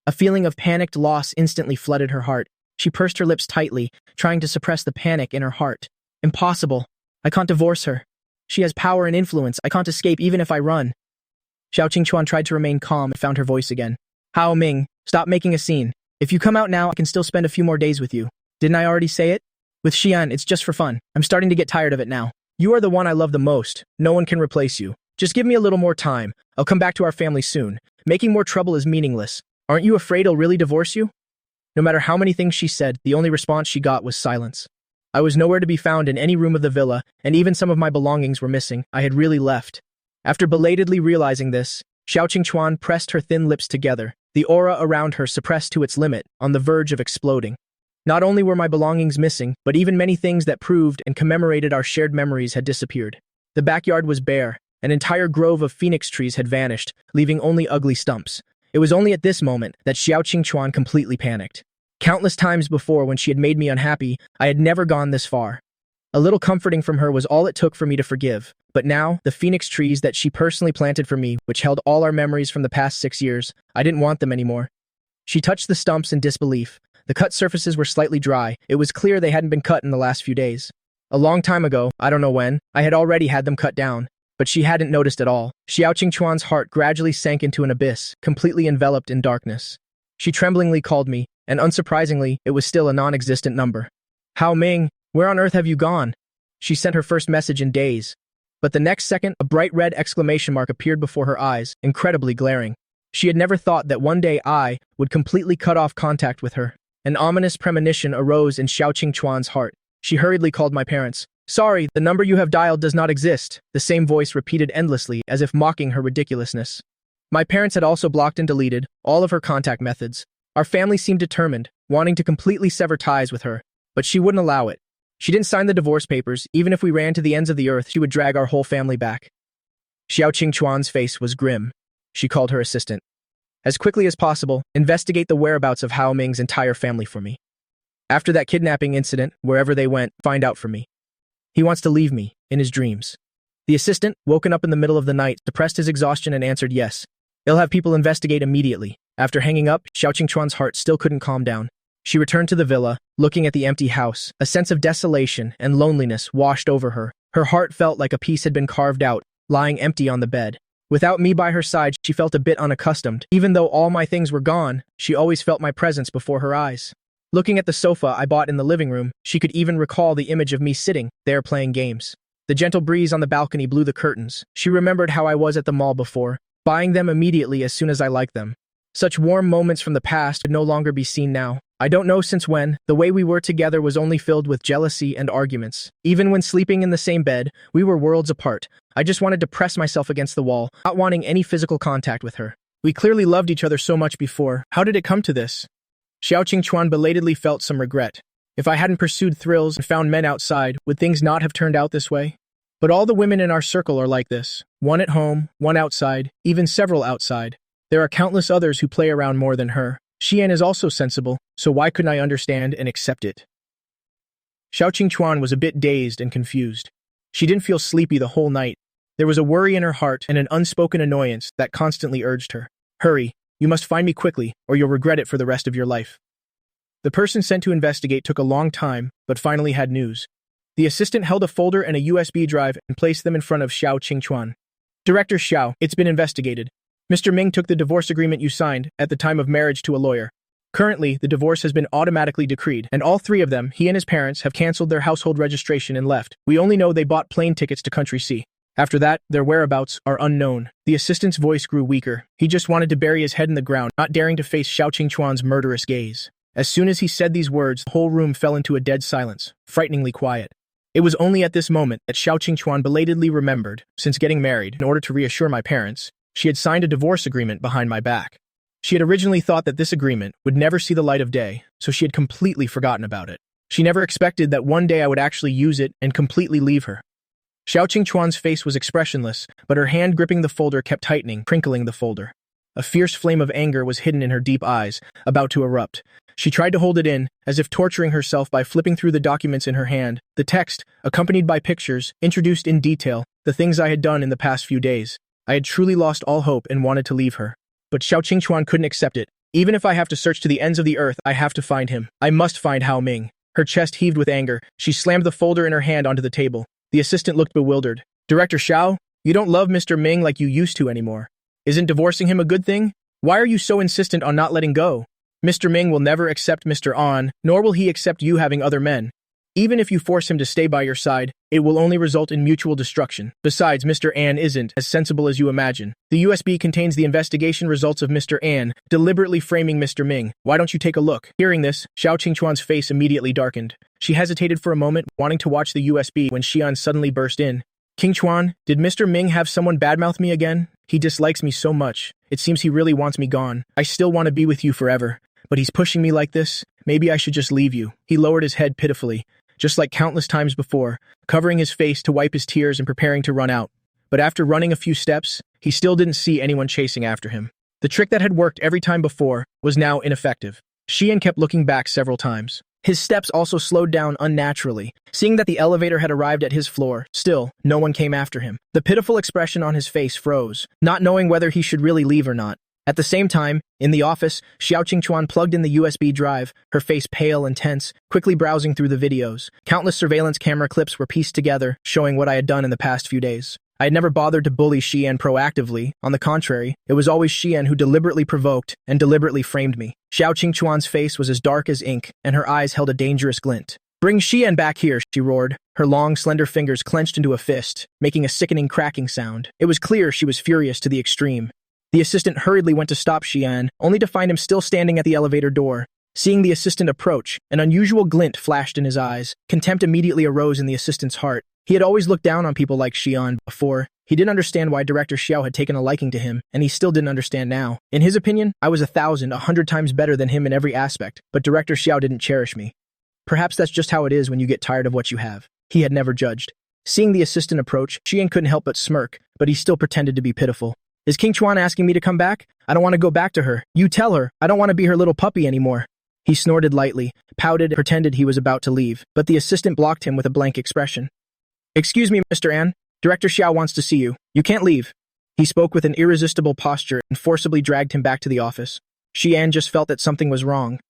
A feeling of panicked loss instantly flooded her heart. She pursed her lips tightly, trying to suppress the panic in her heart. Impossible. I can't divorce her. She has power and influence. I can't escape even if I run. Xiao Qingchuan tried to remain calm and found her voice again. Hao Ming, stop making a scene. If you come out now, I can still spend a few more days with you. Didn't I already say it? With Xian, it's just for fun. I'm starting to get tired of it now. You are the one I love the most. No one can replace you. Just give me a little more time. I'll come back to our family soon. Making more trouble is meaningless. Aren't you afraid I'll really divorce you? No matter how many things she said, the only response she got was silence. I was nowhere to be found in any room of the villa, and even some of my belongings were missing. I had really left. After belatedly realizing this, Xiao Qingchuan pressed her thin lips together, the aura around her suppressed to its limit, on the verge of exploding. Not only were my belongings missing, but even many things that proved and commemorated our shared memories had disappeared. The backyard was bare. An entire grove of phoenix trees had vanished, leaving only ugly stumps. It was only at this moment that Xiao Qingchuan completely panicked. Countless times before, when she had made me unhappy, I had never gone this far. A little comforting from her was all it took for me to forgive. But now, the phoenix trees that she personally planted for me, which held all our memories from the past 6 years, I didn't want them anymore. She touched the stumps in disbelief. The cut surfaces were slightly dry. It was clear they hadn't been cut in the last few days. A long time ago, I don't know when, I had already had them cut down. But she hadn't noticed at all. Xiao Qingchuan's heart gradually sank into an abyss, completely enveloped in darkness. She tremblingly called me, and unsurprisingly, it was still a non-existent number. Hao Ming, where on earth have you gone? She sent her first message in days. But the next second, a bright red exclamation mark appeared before her eyes, incredibly glaring. She had never thought that one day I would completely cut off contact with her. An ominous premonition arose in Xiao Qingchuan's heart. She hurriedly called my parents. Sorry, the number you have dialed does not exist, the same voice repeated endlessly, as if mocking her ridiculousness. My parents had also blocked and deleted all of her contact methods. Our family seemed determined, wanting to completely sever ties with her, but she wouldn't allow it. She didn't sign the divorce papers. Even if we ran to the ends of the earth, she would drag our whole family back. Xiao Qingchuan's face was grim. She called her assistant. As quickly as possible, investigate the whereabouts of Hao Ming's entire family for me. After that kidnapping incident, wherever they went, find out for me. He wants to leave me, in his dreams. The assistant, woken up in the middle of the night, suppressed his exhaustion and answered yes. He'll have people investigate immediately. After hanging up, Xiao Qingchuan's heart still couldn't calm down. She returned to the villa, looking at the empty house. A sense of desolation and loneliness washed over her. Her heart felt like a piece had been carved out, lying empty on the bed. Without me by her side, she felt a bit unaccustomed. Even though all my things were gone, she always felt my presence before her eyes. Looking at the sofa I bought in the living room, she could even recall the image of me sitting there playing games. The gentle breeze on the balcony blew the curtains. She remembered how I was at the mall before, buying them immediately as soon as I liked them. Such warm moments from the past could no longer be seen now. I don't know since when, the way we were together was only filled with jealousy and arguments. Even when sleeping in the same bed, we were worlds apart. I just wanted to press myself against the wall, not wanting any physical contact with her. We clearly loved each other so much before. How did it come to this? Xiao Qingchuan belatedly felt some regret. If I hadn't pursued thrills and found men outside, would things not have turned out this way? But all the women in our circle are like this. One at home, one outside, even several outside. There are countless others who play around more than her. Xian is also sensible, so why couldn't I understand and accept it? Xiao Qingchuan was a bit dazed and confused. She didn't feel sleepy the whole night. There was a worry in her heart and an unspoken annoyance that constantly urged her. Hurry, you must find me quickly, or you'll regret it for the rest of your life. The person sent to investigate took a long time, but finally had news. The assistant held a folder and a USB drive and placed them in front of Xiao Qingchuan. Director Xiao, it's been investigated. Mr. Ming took the divorce agreement you signed at the time of marriage to a lawyer. Currently, the divorce has been automatically decreed, and all three of them, he and his parents, have canceled their household registration and left. We only know they bought plane tickets to Country C. After that, their whereabouts are unknown. The assistant's voice grew weaker. He just wanted to bury his head in the ground, not daring to face Xiao Qingchuan's murderous gaze. As soon as he said these words, the whole room fell into a dead silence, frighteningly quiet. It was only at this moment that Xiao Qingchuan belatedly remembered, since getting married, in order to reassure my parents, she had signed a divorce agreement behind my back. She had originally thought that this agreement would never see the light of day, so she had completely forgotten about it. She never expected that one day I would actually use it and completely leave her. Xiao Qingchuan's face was expressionless, but her hand gripping the folder kept tightening, crinkling the folder. A fierce flame of anger was hidden in her deep eyes, about to erupt. She tried to hold it in, as if torturing herself by flipping through the documents in her hand. The text, accompanied by pictures, introduced in detail the things I had done in the past few days. I had truly lost all hope and wanted to leave her. But Xiao Qingchuan couldn't accept it. Even if I have to search to the ends of the earth, I have to find him. I must find Hao Ming. Her chest heaved with anger. She slammed the folder in her hand onto the table. The assistant looked bewildered. Director Xiao, you don't love Mr. Ming like you used to anymore. Isn't divorcing him a good thing? Why are you so insistent on not letting go? Mr. Ming will never accept Mr. An, nor will he accept you having other men. Even if you force him to stay by your side, it will only result in mutual destruction. Besides, Mr. An isn't as sensible as you imagine. The USB contains the investigation results of Mr. An, deliberately framing Mr. Ming. Why don't you take a look? Hearing this, Xiao Qingchuan's face immediately darkened. She hesitated for a moment, wanting to watch the USB when Xian suddenly burst in. Qingchuan, did Mr. Ming have someone badmouth me again? He dislikes me so much. It seems he really wants me gone. I still want to be with you forever. But he's pushing me like this. Maybe I should just leave you. He lowered his head pitifully, just like countless times before, covering his face to wipe his tears and preparing to run out. But after running a few steps, he still didn't see anyone chasing after him. The trick that had worked every time before was now ineffective. Xian kept looking back several times. His steps also slowed down unnaturally, seeing that the elevator had arrived at his floor. Still, no one came after him. The pitiful expression on his face froze, not knowing whether he should really leave or not. At the same time, in the office, Xiao Qingchuan plugged in the USB drive, her face pale and tense, quickly browsing through the videos. Countless surveillance camera clips were pieced together, showing what I had done in the past few days. I had never bothered to bully Xian proactively. On the contrary, it was always Xian who deliberately provoked and deliberately framed me. Xiao Qingchuan's face was as dark as ink, and her eyes held a dangerous glint. "Bring Xian back here," she roared. Her long, slender fingers clenched into a fist, making a sickening cracking sound. It was clear she was furious to the extreme. The assistant hurriedly went to stop Xian, only to find him still standing at the elevator door. Seeing the assistant approach, an unusual glint flashed in his eyes. Contempt immediately arose in the assistant's heart. He had always looked down on people like Xian before. He didn't understand why Director Xiao had taken a liking to him, and he still didn't understand now. In his opinion, I was 1,100 times better than him in every aspect, but Director Xiao didn't cherish me. Perhaps that's just how it is when you get tired of what you have. He had never judged. Seeing the assistant approach, Xian couldn't help but smirk, but he still pretended to be pitiful. "Is Qingchuan asking me to come back? I don't want to go back to her. You tell her, I don't want to be her little puppy anymore." He snorted lightly, pouted, and pretended he was about to leave, but the assistant blocked him with a blank expression. "Excuse me, Mr. An. Director Xiao wants to see you. You can't leave." He spoke with an irresistible posture and forcibly dragged him back to the office. Xian just felt that something was wrong.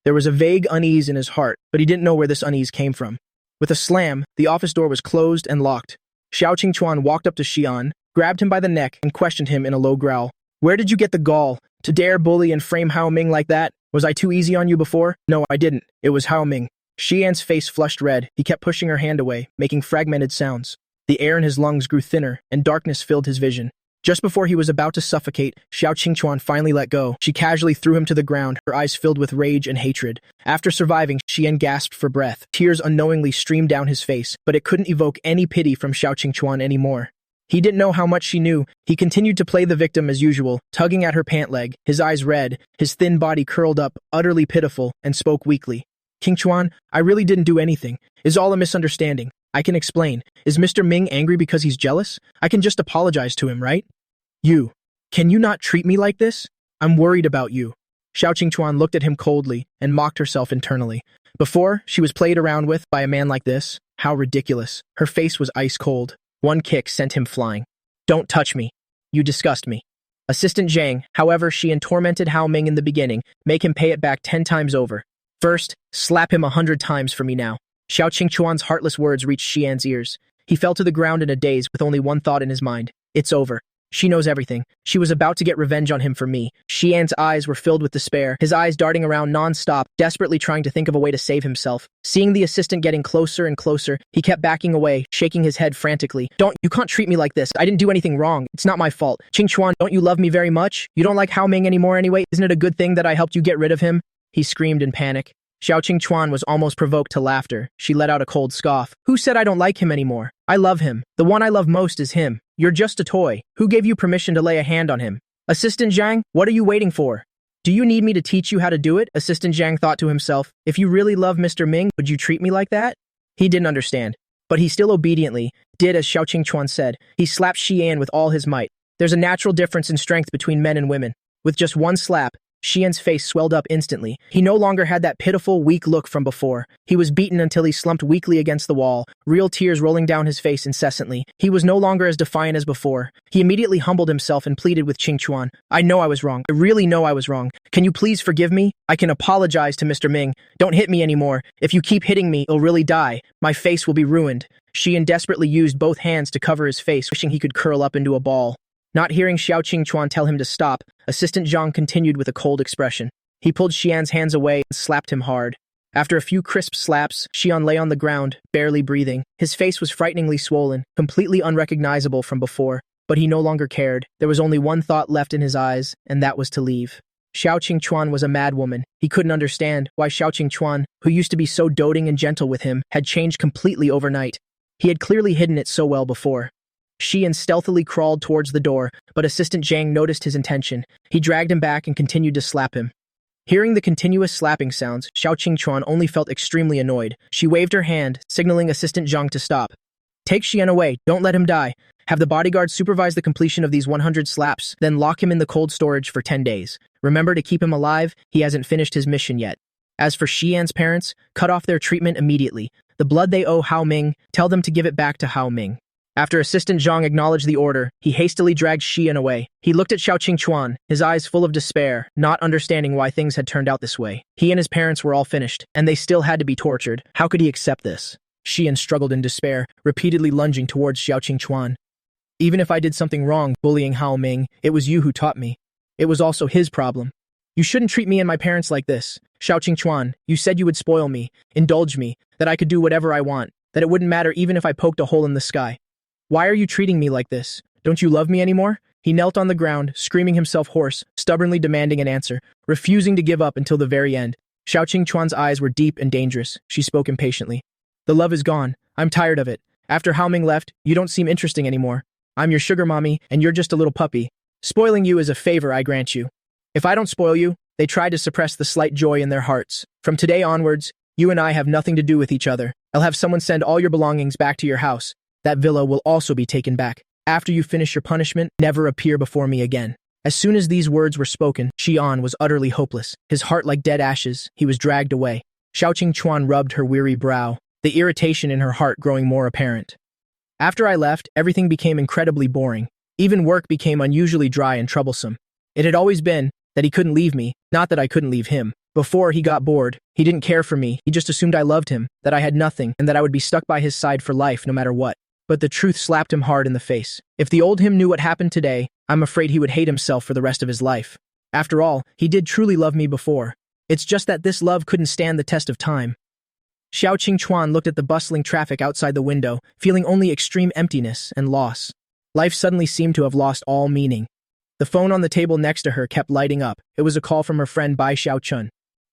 There was a vague unease in his heart, but he didn't know where this unease came from. With a slam, the office door was closed and locked. Xiao Qingchuan walked up to Xian, grabbed him by the neck, and questioned him in a low growl. "Where did you get the gall to dare bully and frame Hao Ming like that? Was I too easy on you before?" "No, I didn't. It was Hao Ming." Xian's face flushed red. He kept pushing her hand away, making fragmented sounds. The air in his lungs grew thinner, and darkness filled his vision. Just before he was about to suffocate, Xiao Qingchuan finally let go. She casually threw him to the ground, her eyes filled with rage and hatred. After surviving, Xian gasped for breath. Tears unknowingly streamed down his face, but it couldn't evoke any pity from Xiao Qingchuan anymore. He didn't know how much she knew. He continued to play the victim as usual, tugging at her pant leg, his eyes red, his thin body curled up, utterly pitiful, and spoke weakly. "Qingchuan, I really didn't do anything. It's all a misunderstanding. I can explain. Is Mr. Ming angry because he's jealous? I can just apologize to him, right? Can you not treat me like this? I'm worried about you." Xiao Qingchuan looked at him coldly and mocked herself internally. Before, she was played around with by a man like this. How ridiculous. Her face was ice cold. One kick sent him flying. "Don't touch me. You disgust me." Assistant Zhang, however, she tormented Hao Ming in the beginning, make him pay it back 10 times over. "First, slap him 100 times for me now." Xiao Qingchuan's heartless words reached Xian's ears. He fell to the ground in a daze with only one thought in his mind. It's over. She knows everything. She was about to get revenge on him for me. Xian's eyes were filled with despair, his eyes darting around non-stop, desperately trying to think of a way to save himself. Seeing the assistant getting closer and closer, he kept backing away, shaking his head frantically. You can't treat me like this. I didn't do anything wrong. It's not my fault. Qingchuan, don't you love me very much? You don't like Hao Ming anymore anyway? Isn't it a good thing that I helped you get rid of him?" He screamed in panic. Xiao Qingchuan was almost provoked to laughter. She let out a cold scoff. "Who said I don't like him anymore? I love him. The one I love most is him. You're just a toy. Who gave you permission to lay a hand on him? Assistant Zhang, what are you waiting for? Do you need me to teach you how to do it? Assistant Zhang thought to himself. If you really love Mr. Ming, would you treat me like that? He didn't understand, but he still obediently did as Xiao Qingchuan said. He slapped Xian with all his might. There's a natural difference in strength between men and women. With just one slap, Xian's face swelled up instantly. He no longer had that pitiful, weak look from before. He was beaten until he slumped weakly against the wall, real tears rolling down his face incessantly. He was no longer as defiant as before. He immediately humbled himself and pleaded with Qingchuan. I know I was wrong. I really know I was wrong. Can you please forgive me? I can apologize to Mr. Ming. Don't hit me anymore. If you keep hitting me, I'll really die. My face will be ruined. Xian desperately used both hands to cover his face, wishing he could curl up into a ball. Not hearing Xiao Qingchuan tell him to stop, Assistant Zhang continued with a cold expression. He pulled Xian's hands away and slapped him hard. After a few crisp slaps, Xian lay on the ground, barely breathing. His face was frighteningly swollen, completely unrecognizable from before, but he no longer cared. There was only one thought left in his eyes, and that was to leave. Xiao Qingchuan was a madwoman. He couldn't understand why Xiao Qingchuan, who used to be so doting and gentle with him, had changed completely overnight. He had clearly hidden it so well before. Xian stealthily crawled towards the door, but Assistant Zhang noticed his intention. He dragged him back and continued to slap him. Hearing the continuous slapping sounds, Xiao Qingchuan only felt extremely annoyed. She waved her hand, signaling Assistant Zhang to stop. Take Xian away, don't let him die. Have the bodyguard supervise the completion of these 100 slaps, then lock him in the cold storage for 10 days. Remember to keep him alive, he hasn't finished his mission yet. As for Xian's parents, cut off their treatment immediately. The blood they owe Hao Ming, tell them to give it back to Hao Ming. After Assistant Zhang acknowledged the order, he hastily dragged Xian away. He looked at Xiao Qingchuan, his eyes full of despair, not understanding why things had turned out this way. He and his parents were all finished, and they still had to be tortured. How could he accept this? Xian struggled in despair, repeatedly lunging towards Xiao Qingchuan. Even if I did something wrong, bullying Hao Ming, it was you who taught me. It was also his problem. You shouldn't treat me and my parents like this. Xiao Qingchuan, you said you would spoil me, indulge me, that I could do whatever I want, that it wouldn't matter even if I poked a hole in the sky. Why are you treating me like this? Don't you love me anymore? He knelt on the ground, screaming himself hoarse, stubbornly demanding an answer, refusing to give up until the very end. Xiao Qingchuan's eyes were deep and dangerous. She spoke impatiently. The love is gone. I'm tired of it. After Hao Ming left, you don't seem interesting anymore. I'm your sugar mommy, and you're just a little puppy. Spoiling you is a favor I grant you. If I don't spoil you, they try to suppress the slight joy in their hearts. From today onwards, you and I have nothing to do with each other. I'll have someone send all your belongings back to your house. That villa will also be taken back. After you finish your punishment, never appear before me again. As soon as these words were spoken, Xian was utterly hopeless. His heart like dead ashes, he was dragged away. Xiao Qingchuan rubbed her weary brow, the irritation in her heart growing more apparent. After I left, everything became incredibly boring. Even work became unusually dry and troublesome. It had always been that he couldn't leave me, not that I couldn't leave him. Before he got bored, he didn't care for me, he just assumed I loved him, that I had nothing, and that I would be stuck by his side for life no matter what. But the truth slapped him hard in the face. If the old him knew what happened today, I'm afraid he would hate himself for the rest of his life. After all, he did truly love me before. It's just that this love couldn't stand the test of time. Xiao Qingchuan looked at the bustling traffic outside the window, feeling only extreme emptiness and loss. Life suddenly seemed to have lost all meaning. The phone on the table next to her kept lighting up. It was a call from her friend Bai Xiaochun.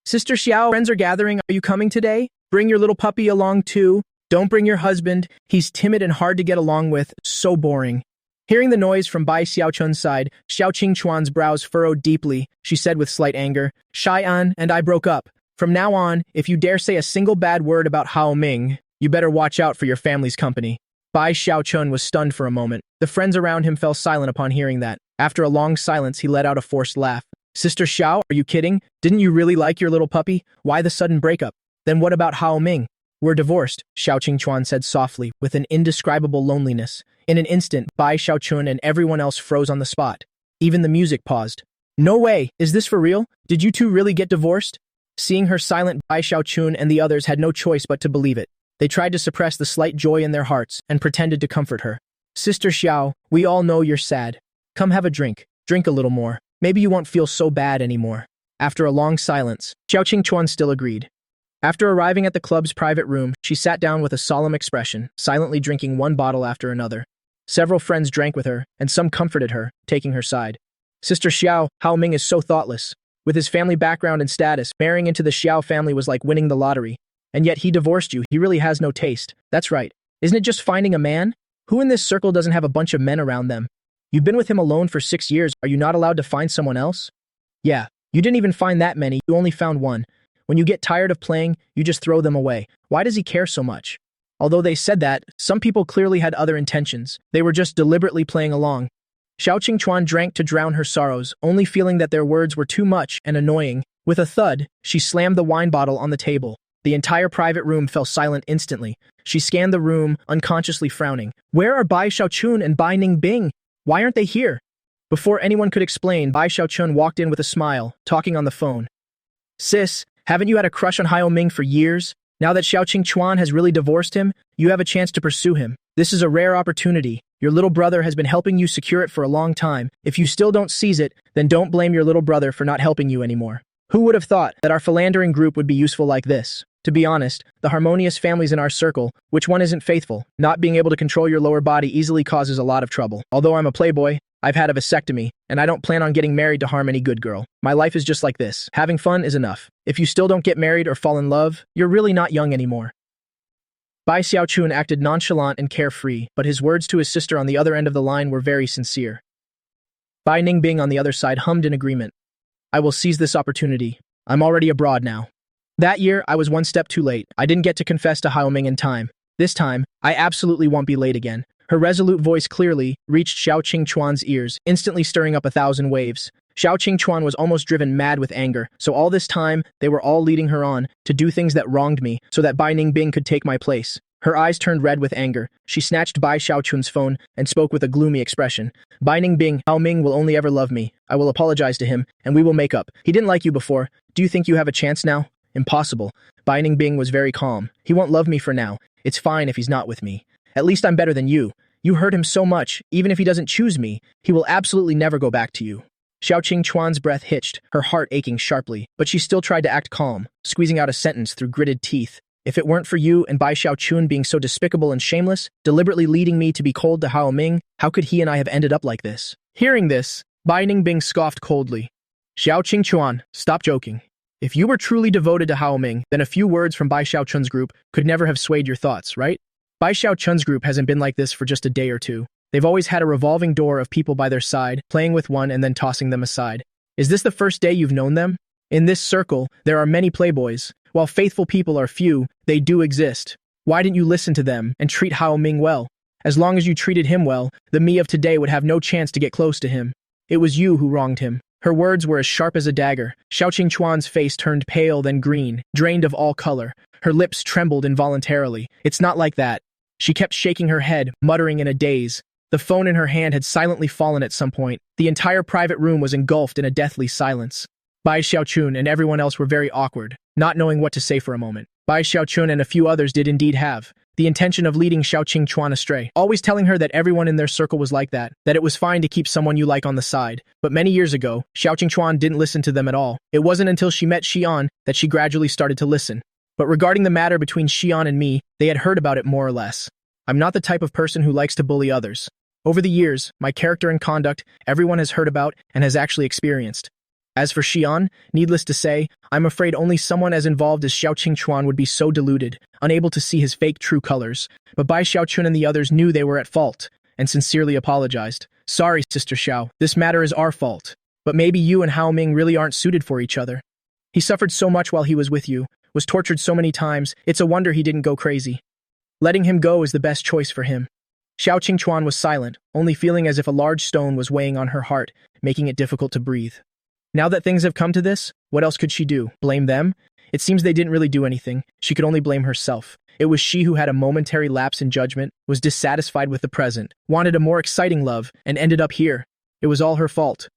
Sister Xiao, friends are gathering. Are you coming today? Bring your little puppy along too. Don't bring your husband. He's timid and hard to get along with. So boring. Hearing the noise from Bai Xiaochun's side, Xiao Qingchuan's brows furrowed deeply. She said with slight anger, Xian and I broke up. From now on, if you dare say a single bad word about Hao Ming, you better watch out for your family's company. Bai Xiaochun was stunned for a moment. The friends around him fell silent upon hearing that. After a long silence, he let out a forced laugh. Sister Xiao, are you kidding? Didn't you really like your little puppy? Why the sudden breakup? Then what about Hao Ming? We're divorced, Xiao Qingchuan said softly, with an indescribable loneliness. In an instant, Bai Xiaochun and everyone else froze on the spot. Even the music paused. No way! Is this for real? Did you two really get divorced? Seeing her silent, Bai Xiaochun and the others had no choice but to believe it. They tried to suppress the slight joy in their hearts and pretended to comfort her. Sister Xiao, we all know you're sad. Come have a drink. Drink a little more. Maybe you won't feel so bad anymore. After a long silence, Xiao Qingchuan still agreed. After arriving at the club's private room, she sat down with a solemn expression, silently drinking one bottle after another. Several friends drank with her, and some comforted her, taking her side. Sister Xiao, Hao Ming is so thoughtless. With his family background and status, marrying into the Xiao family was like winning the lottery. And yet he divorced you. He really has no taste. That's right. Isn't it just finding a man? Who in this circle doesn't have a bunch of men around them? You've been with him alone for 6 years. Are you not allowed to find someone else? Yeah, You didn't even find that many, you only found one. When you get tired of playing, you just throw them away. Why does he care so much? Although they said that, some people clearly had other intentions. They were just deliberately playing along. Xiao Qingchuan drank to drown her sorrows, only feeling that their words were too much and annoying. With a thud, she slammed the wine bottle on the table. The entire private room fell silent instantly. She scanned the room, unconsciously frowning. Where are Bai Xiaochun and Bai Ningbing? Why aren't they here? Before anyone could explain, Bai Xiaochun walked in with a smile, talking on the phone. Sis, haven't you had a crush on Hao Ming for years? Now that Xiao Qingchuan has really divorced him, you have a chance to pursue him. This is a rare opportunity. Your little brother has been helping you secure it for a long time. If you still don't seize it, then don't blame your little brother for not helping you anymore. Who would have thought that our philandering group would be useful like this? To be honest, the harmonious families in our circle, which one isn't faithful? Not being able to control your lower body easily causes a lot of trouble. Although I'm a playboy, I've had a vasectomy, and I don't plan on getting married to harm any good girl. My life is just like this. Having fun is enough. If you still don't get married or fall in love, you're really not young anymore. Bai Xiaochun acted nonchalant and carefree, but his words to his sister on the other end of the line were very sincere. Bai Ningbing on the other side hummed in agreement. I will seize this opportunity. I'm already abroad now. That year, I was one step too late. I didn't get to confess to Hao Ming in time. This time, I absolutely won't be late again. Her resolute voice clearly reached Xiao Qingchuan's ears, instantly stirring up 1,000 waves. Xiao Qingchuan was almost driven mad with anger, so all this time, they were all leading her on to do things that wronged me, so that Bai Ningbing could take my place. Her eyes turned red with anger. She snatched Bai Xiaochun's phone and spoke with a gloomy expression. Bai Ningbing, Hao Ming will only ever love me. I will apologize to him, and we will make up. He didn't like you before. Do you think you have a chance now? Impossible. Bai Ningbing was very calm. He won't love me for now. It's fine if he's not with me. At least I'm better than you. You hurt him so much, even if he doesn't choose me, he will absolutely never go back to you. Xiao Qingchuan's breath hitched, her heart aching sharply, but she still tried to act calm, squeezing out a sentence through gritted teeth. If it weren't for you and Bai Xiaochun being so despicable and shameless, deliberately leading me to be cold to Hao Ming, how could he and I have ended up like this? Hearing this, Bai Ningbing scoffed coldly. Xiao Qingchuan, stop joking. If you were truly devoted to Hao Ming, then a few words from Bai Xiaochun's group could never have swayed your thoughts, right? Bai Xiaochun's group hasn't been like this for just a day or two. They've always had a revolving door of people by their side, playing with one and then tossing them aside. Is this the first day you've known them? In this circle, there are many playboys. While faithful people are few, they do exist. Why didn't you listen to them and treat Hao Ming well? As long as you treated him well, the me of today would have no chance to get close to him. It was you who wronged him. Her words were as sharp as a dagger. Xiao Qingchuan's face turned pale then green, drained of all color. Her lips trembled involuntarily. It's not like that. She kept shaking her head, muttering in a daze. The phone in her hand had silently fallen at some point. The entire private room was engulfed in a deathly silence. Bai Xiaochun and everyone else were very awkward, not knowing what to say for a moment. Bai Xiaochun and a few others did indeed have the intention of leading Xiao Qingchuan astray, always telling her that everyone in their circle was like that it was fine to keep someone you like on the side. But many years ago, Xiao Qingchuan didn't listen to them at all. It wasn't until she met Xian that she gradually started to listen. But regarding the matter between Xian and me, they had heard about it more or less. I'm not the type of person who likes to bully others. Over the years, my character and conduct, everyone has heard about and has actually experienced. As for Xian, needless to say, I'm afraid only someone as involved as Xiao Qingchuan would be so deluded, unable to see his fake true colors. But Bai Xiaochun and the others knew they were at fault, and sincerely apologized. Sorry, Sister Xiao, this matter is our fault. But maybe you and Hao Ming really aren't suited for each other. He suffered so much while he was with you, was tortured so many times, it's a wonder he didn't go crazy. Letting him go is the best choice for him. Xiao Qingchuan was silent, only feeling as if a large stone was weighing on her heart, making it difficult to breathe. Now that things have come to this, what else could she do? Blame them? It seems they didn't really do anything. She could only blame herself. It was she who had a momentary lapse in judgment, was dissatisfied with the present, wanted a more exciting love, and ended up here. It was all her fault.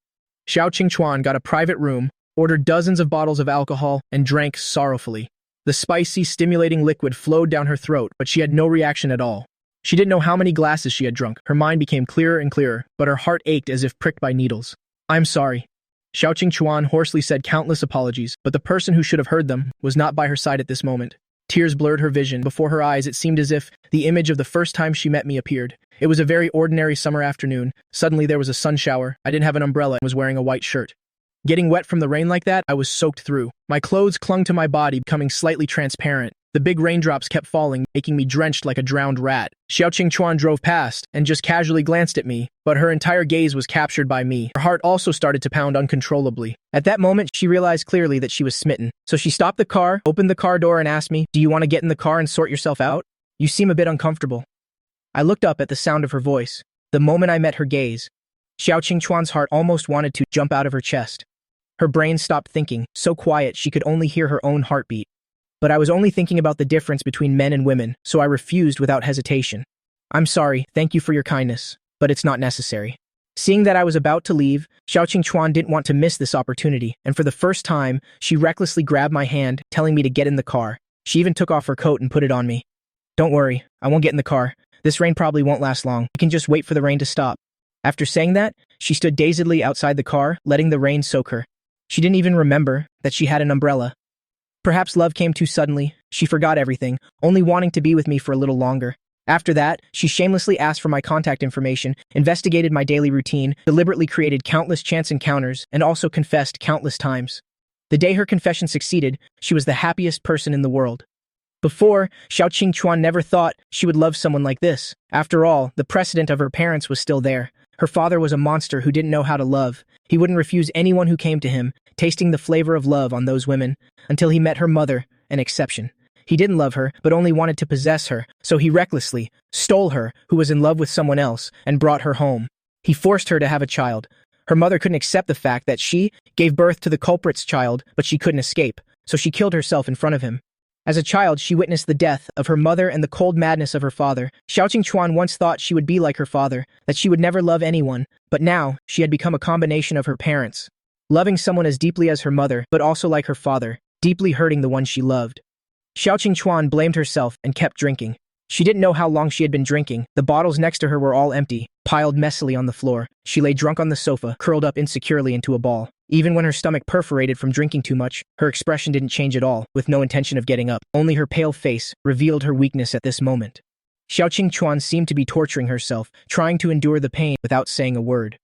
Xiao Qingchuan got a private room, ordered dozens of bottles of alcohol, and drank sorrowfully. The spicy, stimulating liquid flowed down her throat, but she had no reaction at all. She didn't know how many glasses she had drunk. Her mind became clearer and clearer, but her heart ached as if pricked by needles. I'm sorry. Xiao Qingchuan hoarsely said countless apologies, but the person who should have heard them was not by her side at this moment. Tears blurred her vision. Before her eyes, it seemed as if the image of the first time she met me appeared. It was a very ordinary summer afternoon. Suddenly there was a sun shower. I didn't have an umbrella and was wearing a white shirt. Getting wet from the rain like that, I was soaked through. My clothes clung to my body, becoming slightly transparent. The big raindrops kept falling, making me drenched like a drowned rat. Xiao Qingchuan drove past and just casually glanced at me, but her entire gaze was captured by me. Her heart also started to pound uncontrollably. At that moment, she realized clearly that she was smitten. So she stopped the car, opened the car door and asked me, "Do you want to get in the car and sort yourself out? You seem a bit uncomfortable." I looked up at the sound of her voice. The moment I met her gaze, Xiao Qingchuan's heart almost wanted to jump out of her chest. Her brain stopped thinking, so quiet she could only hear her own heartbeat. But I was only thinking about the difference between men and women, so I refused without hesitation. "I'm sorry, thank you for your kindness, but it's not necessary." Seeing that I was about to leave, Xiao Qingchuan didn't want to miss this opportunity, and for the first time, she recklessly grabbed my hand, telling me to get in the car. She even took off her coat and put it on me. "Don't worry, I won't get in the car. This rain probably won't last long. We can just wait for the rain to stop." After saying that, she stood dazedly outside the car, letting the rain soak her. She didn't even remember that she had an umbrella. Perhaps love came too suddenly. She forgot everything, only wanting to be with me for a little longer. After that, she shamelessly asked for my contact information, investigated my daily routine, deliberately created countless chance encounters, and also confessed countless times. The day her confession succeeded, she was the happiest person in the world. Before, Xiao Qingchuan never thought she would love someone like this. After all, the precedent of her parents was still there. Her father was a monster who didn't know how to love. He wouldn't refuse anyone who came to him, tasting the flavor of love on those women, until he met her mother, an exception. He didn't love her, but only wanted to possess her, so he recklessly stole her, who was in love with someone else, and brought her home. He forced her to have a child. Her mother couldn't accept the fact that she gave birth to the culprit's child, but she couldn't escape, so she killed herself in front of him. As a child, she witnessed the death of her mother and the cold madness of her father. Xiao Qingchuan once thought she would be like her father, that she would never love anyone, but now she had become a combination of her parents. Loving someone as deeply as her mother, but also like her father, deeply hurting the one she loved. Xiao Qingchuan blamed herself and kept drinking. She didn't know how long she had been drinking. The bottles next to her were all empty, piled messily on the floor. She lay drunk on the sofa, curled up insecurely into a ball. Even when her stomach perforated from drinking too much, her expression didn't change at all, with no intention of getting up. Only her pale face revealed her weakness at this moment. Xiao Qingchuan seemed to be torturing herself, trying to endure the pain without saying a word.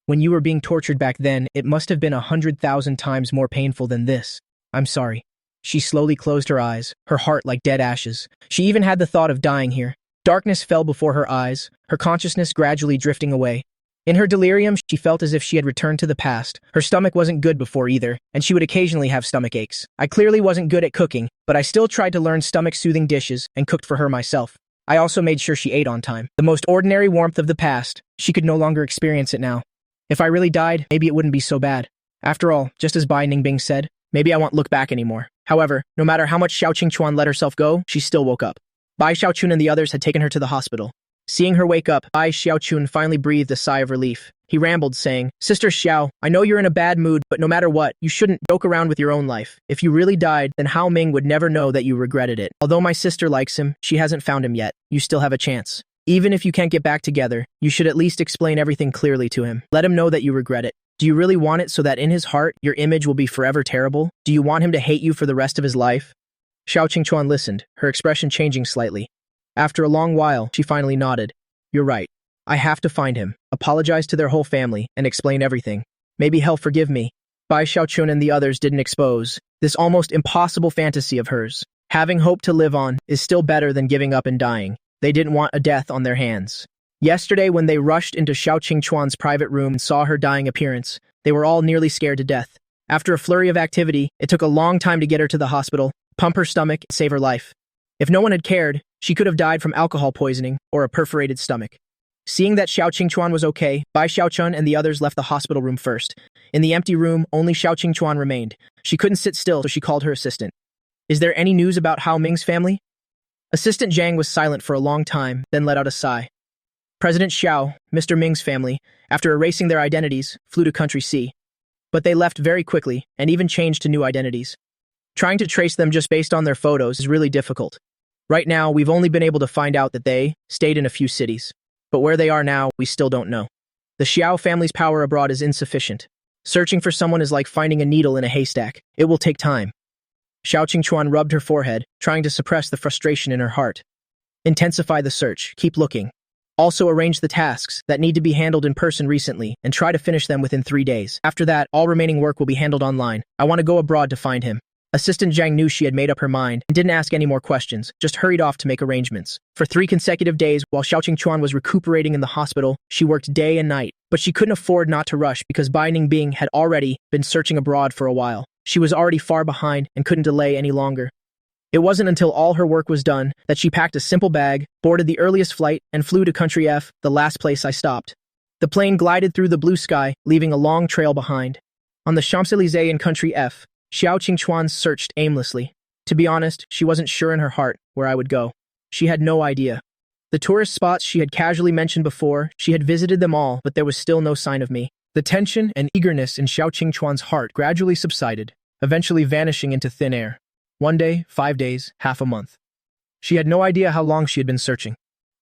When you were being tortured back then, it must have been 100,000 times more painful than this. "I'm sorry." She slowly closed her eyes, her heart like dead ashes. She even had the thought of dying here. Darkness fell before her eyes, her consciousness gradually drifting away. In her delirium, she felt as if she had returned to the past. Her stomach wasn't good before either, and she would occasionally have stomach aches. I clearly wasn't good at cooking, but I still tried to learn stomach-soothing dishes and cooked for her myself. I also made sure she ate on time. The most ordinary warmth of the past, she could no longer experience it now. If I really died, maybe it wouldn't be so bad. After all, just as Bai Ningbing said, maybe I won't look back anymore. However, no matter how much Xiao Qingchuan let herself go, she still woke up. Bai Xiaochun and the others had taken her to the hospital. Seeing her wake up, Bai Xiaochun finally breathed a sigh of relief. He rambled, saying, "Sister Xiao, I know you're in a bad mood, but no matter what, you shouldn't joke around with your own life. If you really died, then Hao Ming would never know that you regretted it. Although my sister likes him, she hasn't found him yet. You still have a chance. Even if you can't get back together, you should at least explain everything clearly to him. Let him know that you regret it. Do you really want it so that in his heart, your image will be forever terrible? Do you want him to hate you for the rest of his life?" Xiao Qingchuan listened, her expression changing slightly. After a long while, she finally nodded. "You're right. I have to find him, apologize to their whole family, and explain everything. Maybe he'll forgive me." Bai Xiaochun and the others didn't expose this almost impossible fantasy of hers. Having hope to live on is still better than giving up and dying. They didn't want a death on their hands. Yesterday, when they rushed into Xiao Qingchuan's private room and saw her dying appearance, they were all nearly scared to death. After a flurry of activity, it took a long time to get her to the hospital, pump her stomach, and save her life. If no one had cared, she could have died from alcohol poisoning or a perforated stomach. Seeing that Xiao Qingchuan was okay, Bai Xiaochun and the others left the hospital room first. In the empty room, only Xiao Qingchuan remained. She couldn't sit still, so she called her assistant. "Is there any news about Hao Ming's family?" Assistant Zhang was silent for a long time, then let out a sigh. President Xiao, Mr. Ming's family, after erasing their identities, flew to Country C. But they left very quickly, and even changed to new identities. Trying to trace them just based on their photos is really difficult. Right now, we've only been able to find out that they stayed in a few cities. But where they are now, we still don't know. The Xiao family's power abroad is insufficient. Searching for someone is like finding a needle in a haystack. It will take time. Xiao Qingchuan rubbed her forehead, trying to suppress the frustration in her heart. Intensify the search. Keep looking. Also arrange the tasks that need to be handled in person recently, and try to finish them within 3 days. After that, all remaining work will be handled online. I want to go abroad to find him. Assistant Zhang knew she had made up her mind and didn't ask any more questions, just hurried off to make arrangements. For 3 consecutive days, while Xiao Qingchuan was recuperating in the hospital, she worked day and night. But she couldn't afford not to rush because Bai Ningbing had already been searching abroad for a while. She was already far behind and couldn't delay any longer. It wasn't until all her work was done that she packed a simple bag, boarded the earliest flight, and flew to Country F, the last place I stopped. The plane glided through the blue sky, leaving a long trail behind. On the Champs-Élysées in Country F, Xiao Qingchuan searched aimlessly. To be honest, she wasn't sure in her heart where I would go. She had no idea. The tourist spots she had casually mentioned before, she had visited them all, but there was still no sign of me. The tension and eagerness in Xiao Qingchuan's heart gradually subsided, eventually vanishing into thin air. 1 day, 5 days, half a month. She had no idea how long she had been searching.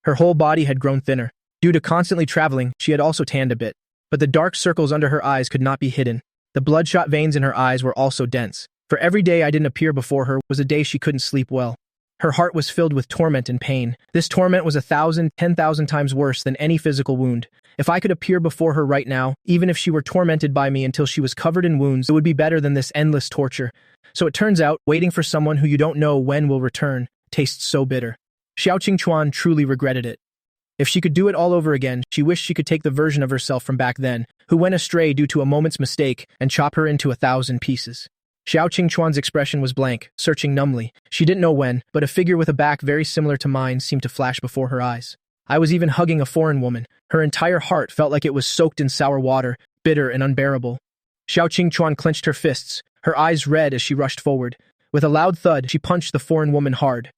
Her whole body had grown thinner. Due to constantly traveling, she had also tanned a bit. But the dark circles under her eyes could not be hidden. The bloodshot veins in her eyes were also dense. For every day I didn't appear before her was a day she couldn't sleep well. Her heart was filled with torment and pain. This torment was 1,000, 10,000 times worse than any physical wound. If I could appear before her right now, even if she were tormented by me until she was covered in wounds, it would be better than this endless torture. So it turns out, waiting for someone who you don't know when will return tastes so bitter. Xiao Qingchuan truly regretted it. If she could do it all over again, she wished she could take the version of herself from back then, who went astray due to a moment's mistake, and chop her into 1,000 pieces. Xiao Qingchuan's expression was blank, searching numbly. She didn't know when, but a figure with a back very similar to mine seemed to flash before her eyes. I was even hugging a foreign woman. Her entire heart felt like it was soaked in sour water, bitter and unbearable. Xiao Qingchuan clenched her fists, her eyes red as she rushed forward. With a loud thud, she punched the foreign woman hard.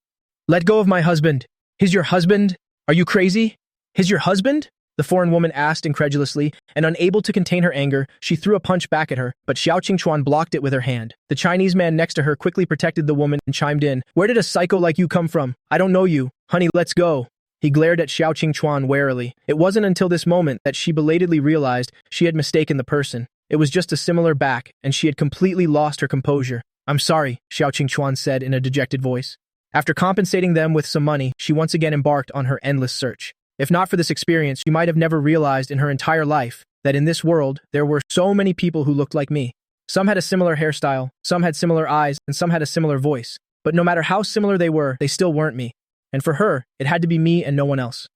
"Let go of my husband! He's your husband? Are you crazy? He's your husband?" The foreign woman asked incredulously, and unable to contain her anger, she threw a punch back at her, but Xiao Qingchuan blocked it with her hand. The Chinese man next to her quickly protected the woman and chimed in, "Where did a psycho like you come from? I don't know you. Honey, let's go." He glared at Xiao Qingchuan warily. It wasn't until this moment that she belatedly realized she had mistaken the person. It was just a similar back, and she had completely lost her composure. "I'm sorry," Xiao Qingchuan said in a dejected voice. After compensating them with some money, she once again embarked on her endless search. If not for this experience, she might have never realized in her entire life that in this world, there were so many people who looked like me. Some had a similar hairstyle, some had similar eyes, and some had a similar voice. But no matter how similar they were, they still weren't me. And for her, it had to be me and no one else.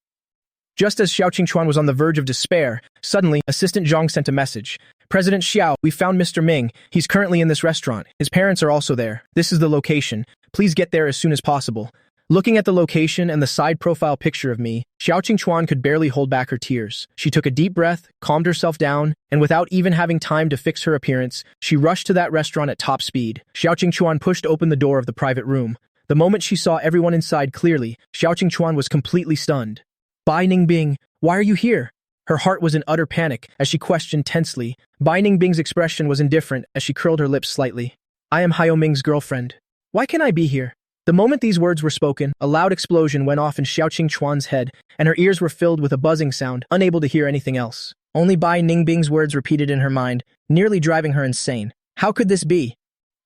Just as Xiao Qingchuan was on the verge of despair, suddenly, Assistant Zhang sent a message. "President Xiao, we found Mr. Ming. He's currently in this restaurant. His parents are also there. This is the location. Please get there as soon as possible." Looking at the location and the side profile picture of me, Xiao Qingchuan could barely hold back her tears. She took a deep breath, calmed herself down, and without even having time to fix her appearance, she rushed to that restaurant at top speed. Xiao Qingchuan pushed open the door of the private room. The moment she saw everyone inside clearly, Xiao Qingchuan was completely stunned. "Bai Ningbing, why are you here?" Her heart was in utter panic as she questioned tensely. Bai Ningbing's expression was indifferent as she curled her lips slightly. "I am Hyo Ming's girlfriend. Why can't I be here?" The moment these words were spoken, a loud explosion went off in Xiao Qingchuan's head, and her ears were filled with a buzzing sound, unable to hear anything else. Only Bai Ningbing's words repeated in her mind, nearly driving her insane. "How could this be?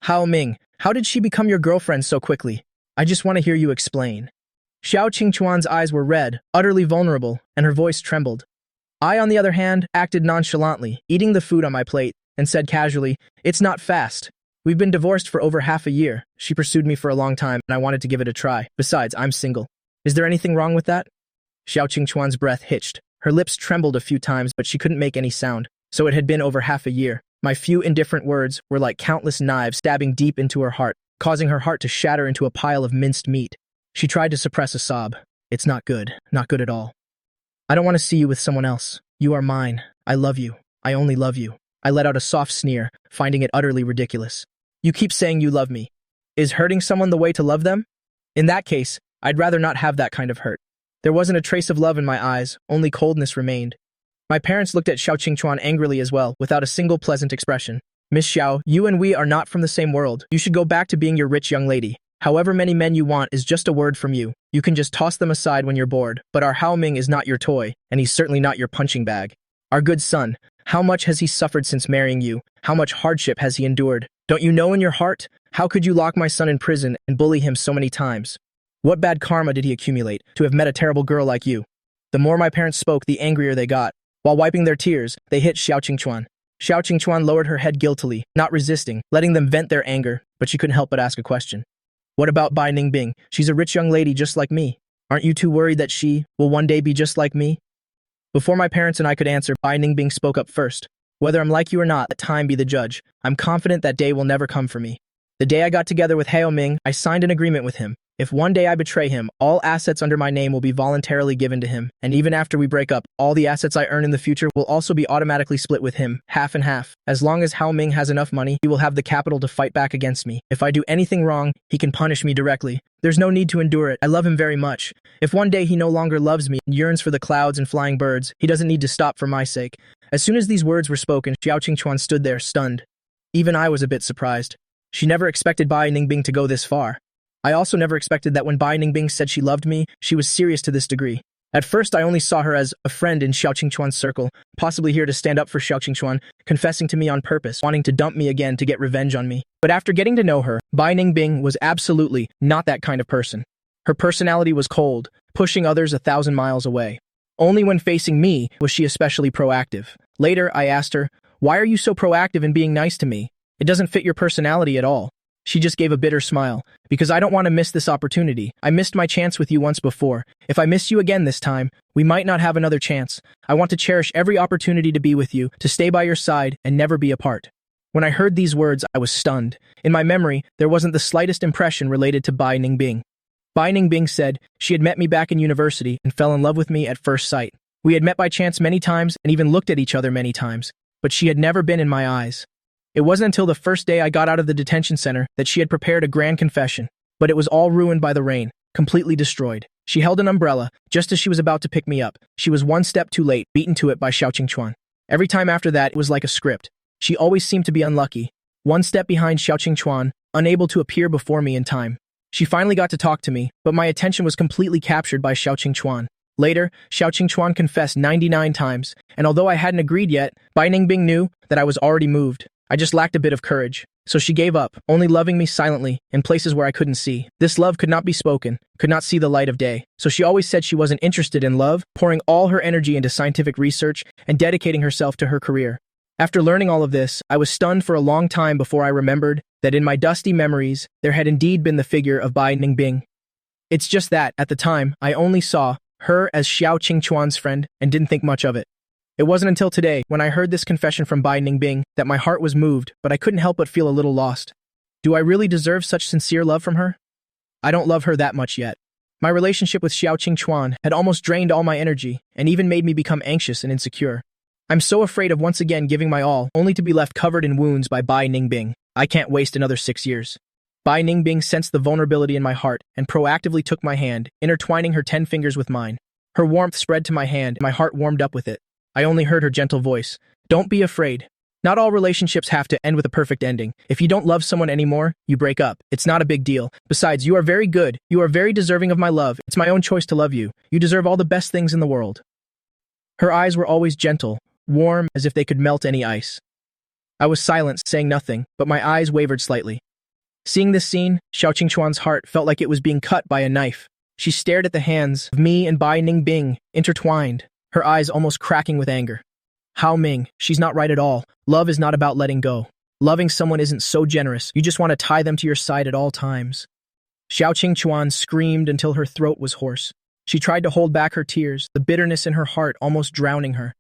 Hao Ming, how did she become your girlfriend so quickly? I just want to hear you explain." Xiao Qingchuan's eyes were red, utterly vulnerable, and her voice trembled. I, on the other hand, acted nonchalantly, eating the food on my plate, and said casually, "It's not fast. We've been divorced for over half a year. She pursued me for a long time, and I wanted to give it a try. Besides, I'm single. Is there anything wrong with that?" Xiao Qingchuan's breath hitched. Her lips trembled a few times, but she couldn't make any sound. So it had been over half a year. My few indifferent words were like countless knives stabbing deep into her heart, causing her heart to shatter into a pile of minced meat. She tried to suppress a sob. "It's not good at all. I don't want to see you with someone else. You are mine. I love you. I only love you." I let out a soft sneer, finding it utterly ridiculous. "You keep saying you love me. Is hurting someone the way to love them? In that case, I'd rather not have that kind of hurt." There wasn't a trace of love in my eyes, only coldness remained. My parents looked at Xiao Qingchuan angrily as well, without a single pleasant expression. "Miss Xiao, you and we are not from the same world. You should go back to being your rich young lady. However many men you want is just a word from you. You can just toss them aside when you're bored, but our Hao Ming is not your toy, and he's certainly not your punching bag. Our good son, how much has he suffered since marrying you? How much hardship has he endured? Don't you know in your heart? How could you lock my son in prison and bully him so many times? What bad karma did he accumulate to have met a terrible girl like you?" The more my parents spoke, the angrier they got. While wiping their tears, they hit Xiao Qingchuan. Xiao Qingchuan lowered her head guiltily, not resisting, letting them vent their anger, but she couldn't help but ask a question. What about Bai Ningbing? She's a rich young lady just like me. Aren't you too worried that she will one day be just like me? Before my parents and I could answer, Bai Ningbing spoke up first. Whether I'm like you or not, let time be the judge. I'm confident that day will never come for me. The day I got together with Hao Ming, I signed an agreement with him. If one day I betray him, all assets under my name will be voluntarily given to him, and even after we break up, all the assets I earn in the future will also be automatically split with him, half and half. As long as Hao Ming has enough money, he will have the capital to fight back against me. If I do anything wrong, he can punish me directly. There's no need to endure it. I love him very much. If one day he no longer loves me and yearns for the clouds and flying birds, he doesn't need to stop for my sake. As soon as these words were spoken, Xiao Qingchuan stood there, stunned. Even I was a bit surprised. She never expected Bai Ningbing to go this far. I also never expected that when Bai Ningbing said she loved me, she was serious to this degree. At first, I only saw her as a friend in Xiao Qingchuan's circle, possibly here to stand up for Xiao Qingchuan, confessing to me on purpose, wanting to dump me again to get revenge on me. But after getting to know her, Bai Ningbing was absolutely not that kind of person. Her personality was cold, pushing others 1,000 miles away. Only when facing me was she especially proactive. Later, I asked her, "Why are you so proactive in being nice to me? It doesn't fit your personality at all." She just gave a bitter smile. "Because I don't want to miss this opportunity. I missed my chance with you once before. If I miss you again this time, we might not have another chance. I want to cherish every opportunity to be with you, to stay by your side, and never be apart." When I heard these words, I was stunned. In my memory, there wasn't the slightest impression related to Bai Ningbing. Bai Ningbing said she had met me back in university and fell in love with me at first sight. We had met by chance many times and even looked at each other many times, but she had never been in my eyes. It wasn't until the first day I got out of the detention center that she had prepared a grand confession, but it was all ruined by the rain, completely destroyed. She held an umbrella, just as she was about to pick me up. She was one step too late, beaten to it by Xiao Qingchuan. Every time after that, it was like a script. She always seemed to be unlucky, one step behind Xiao Qingchuan, unable to appear before me in time. She finally got to talk to me, but my attention was completely captured by Xiao Qingchuan. Later, Xiao Qingchuan confessed 99 times, and although I hadn't agreed yet, Bai Ningbing knew that I was already moved. I just lacked a bit of courage. So she gave up, only loving me silently, in places where I couldn't see. This love could not be spoken, could not see the light of day. So she always said she wasn't interested in love, pouring all her energy into scientific research and dedicating herself to her career. After learning all of this, I was stunned for a long time before I remembered that in my dusty memories, there had indeed been the figure of Bai Ningbing. It's just that, at the time, I only saw her as Xiao Qingchuan's friend and didn't think much of it. It wasn't until today, when I heard this confession from Bai Ningbing, that my heart was moved, but I couldn't help but feel a little lost. Do I really deserve such sincere love from her? I don't love her that much yet. My relationship with Xiao Qingchuan had almost drained all my energy, and even made me become anxious and insecure. I'm so afraid of once again giving my all, only to be left covered in wounds by Bai Ningbing. I can't waste another 6 years. Bai Ningbing sensed the vulnerability in my heart and proactively took my hand, intertwining her 10 fingers with mine. Her warmth spread to my hand, and my heart warmed up with it. I only heard her gentle voice. "Don't be afraid. Not all relationships have to end with a perfect ending. If you don't love someone anymore, you break up. It's not a big deal. Besides, you are very good. You are very deserving of my love. It's my own choice to love you. You deserve all the best things in the world." Her eyes were always gentle, warm, as if they could melt any ice. I was silent, saying nothing, but my eyes wavered slightly. Seeing this scene, Xiao Qingchuan's heart felt like it was being cut by a knife. She stared at the hands of me and Bai Ningbing, intertwined, her eyes almost cracking with anger. Hao Ming, she's not right at all. Love is not about letting go. Loving someone isn't so generous. You just want to tie them to your side at all times. Xiao Qingchuan screamed until her throat was hoarse. She tried to hold back her tears, the bitterness in her heart almost drowning her.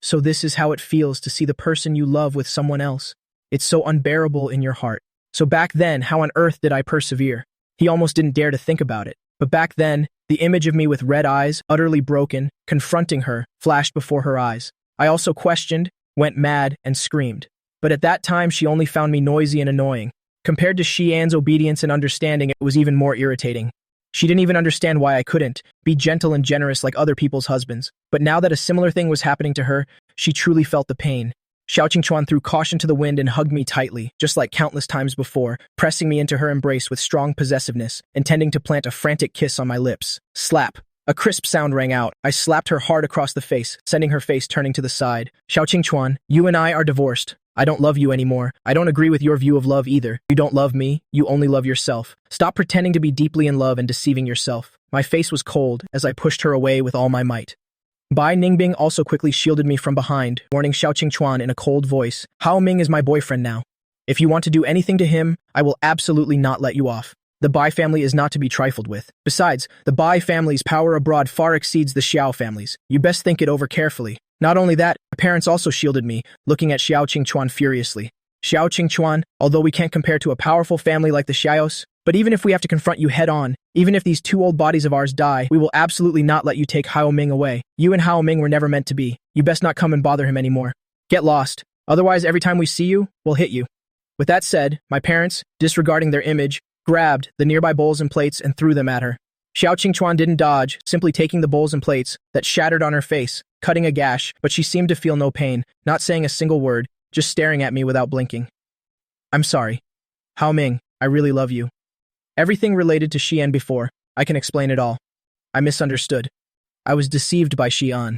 So this is how it feels to see the person you love with someone else. It's so unbearable in your heart. So back then, how on earth did I persevere? He almost didn't dare to think about it. But back then, the image of me with red eyes, utterly broken, confronting her, flashed before her eyes. I also questioned, went mad, and screamed. But at that time, she only found me noisy and annoying. Compared to Xian's obedience and understanding, it was even more irritating. She didn't even understand why I couldn't be gentle and generous like other people's husbands. But now that a similar thing was happening to her, she truly felt the pain. Xiao Qingchuan threw caution to the wind and hugged me tightly, just like countless times before, pressing me into her embrace with strong possessiveness, intending to plant a frantic kiss on my lips. Slap. A crisp sound rang out. I slapped her hard across the face, sending her face turning to the side. "Xiao Qingchuan, you and I are divorced. I don't love you anymore. I don't agree with your view of love either. You don't love me. You only love yourself. Stop pretending to be deeply in love and deceiving yourself." My face was cold as I pushed her away with all my might. Bai Ningbing also quickly shielded me from behind, warning Xiao Qingchuan in a cold voice, Hao Ming is my boyfriend now. If you want to do anything to him, I will absolutely not let you off. The Bai family is not to be trifled with. Besides, the Bai family's power abroad far exceeds the Xiao family's. You best think it over carefully. Not only that, my parents also shielded me, looking at Xiao Qingchuan furiously. Xiao Qingchuan, although we can't compare to a powerful family like the Xiaos, but even if we have to confront you head-on, even if these two old bodies of ours die, we will absolutely not let you take Hao Ming away. You and Hao Ming were never meant to be. You best not come and bother him anymore. Get lost. Otherwise, every time we see you, we'll hit you. With that said, my parents, disregarding their image, grabbed the nearby bowls and plates and threw them at her. Xiao Qingchuan didn't dodge, simply taking the bowls and plates that shattered on her face, cutting a gash, but she seemed to feel no pain, not saying a single word, just staring at me without blinking. I'm sorry. Hao Ming, I really love you. Everything related to Xian before, I can explain it all. I misunderstood. I was deceived by Xian.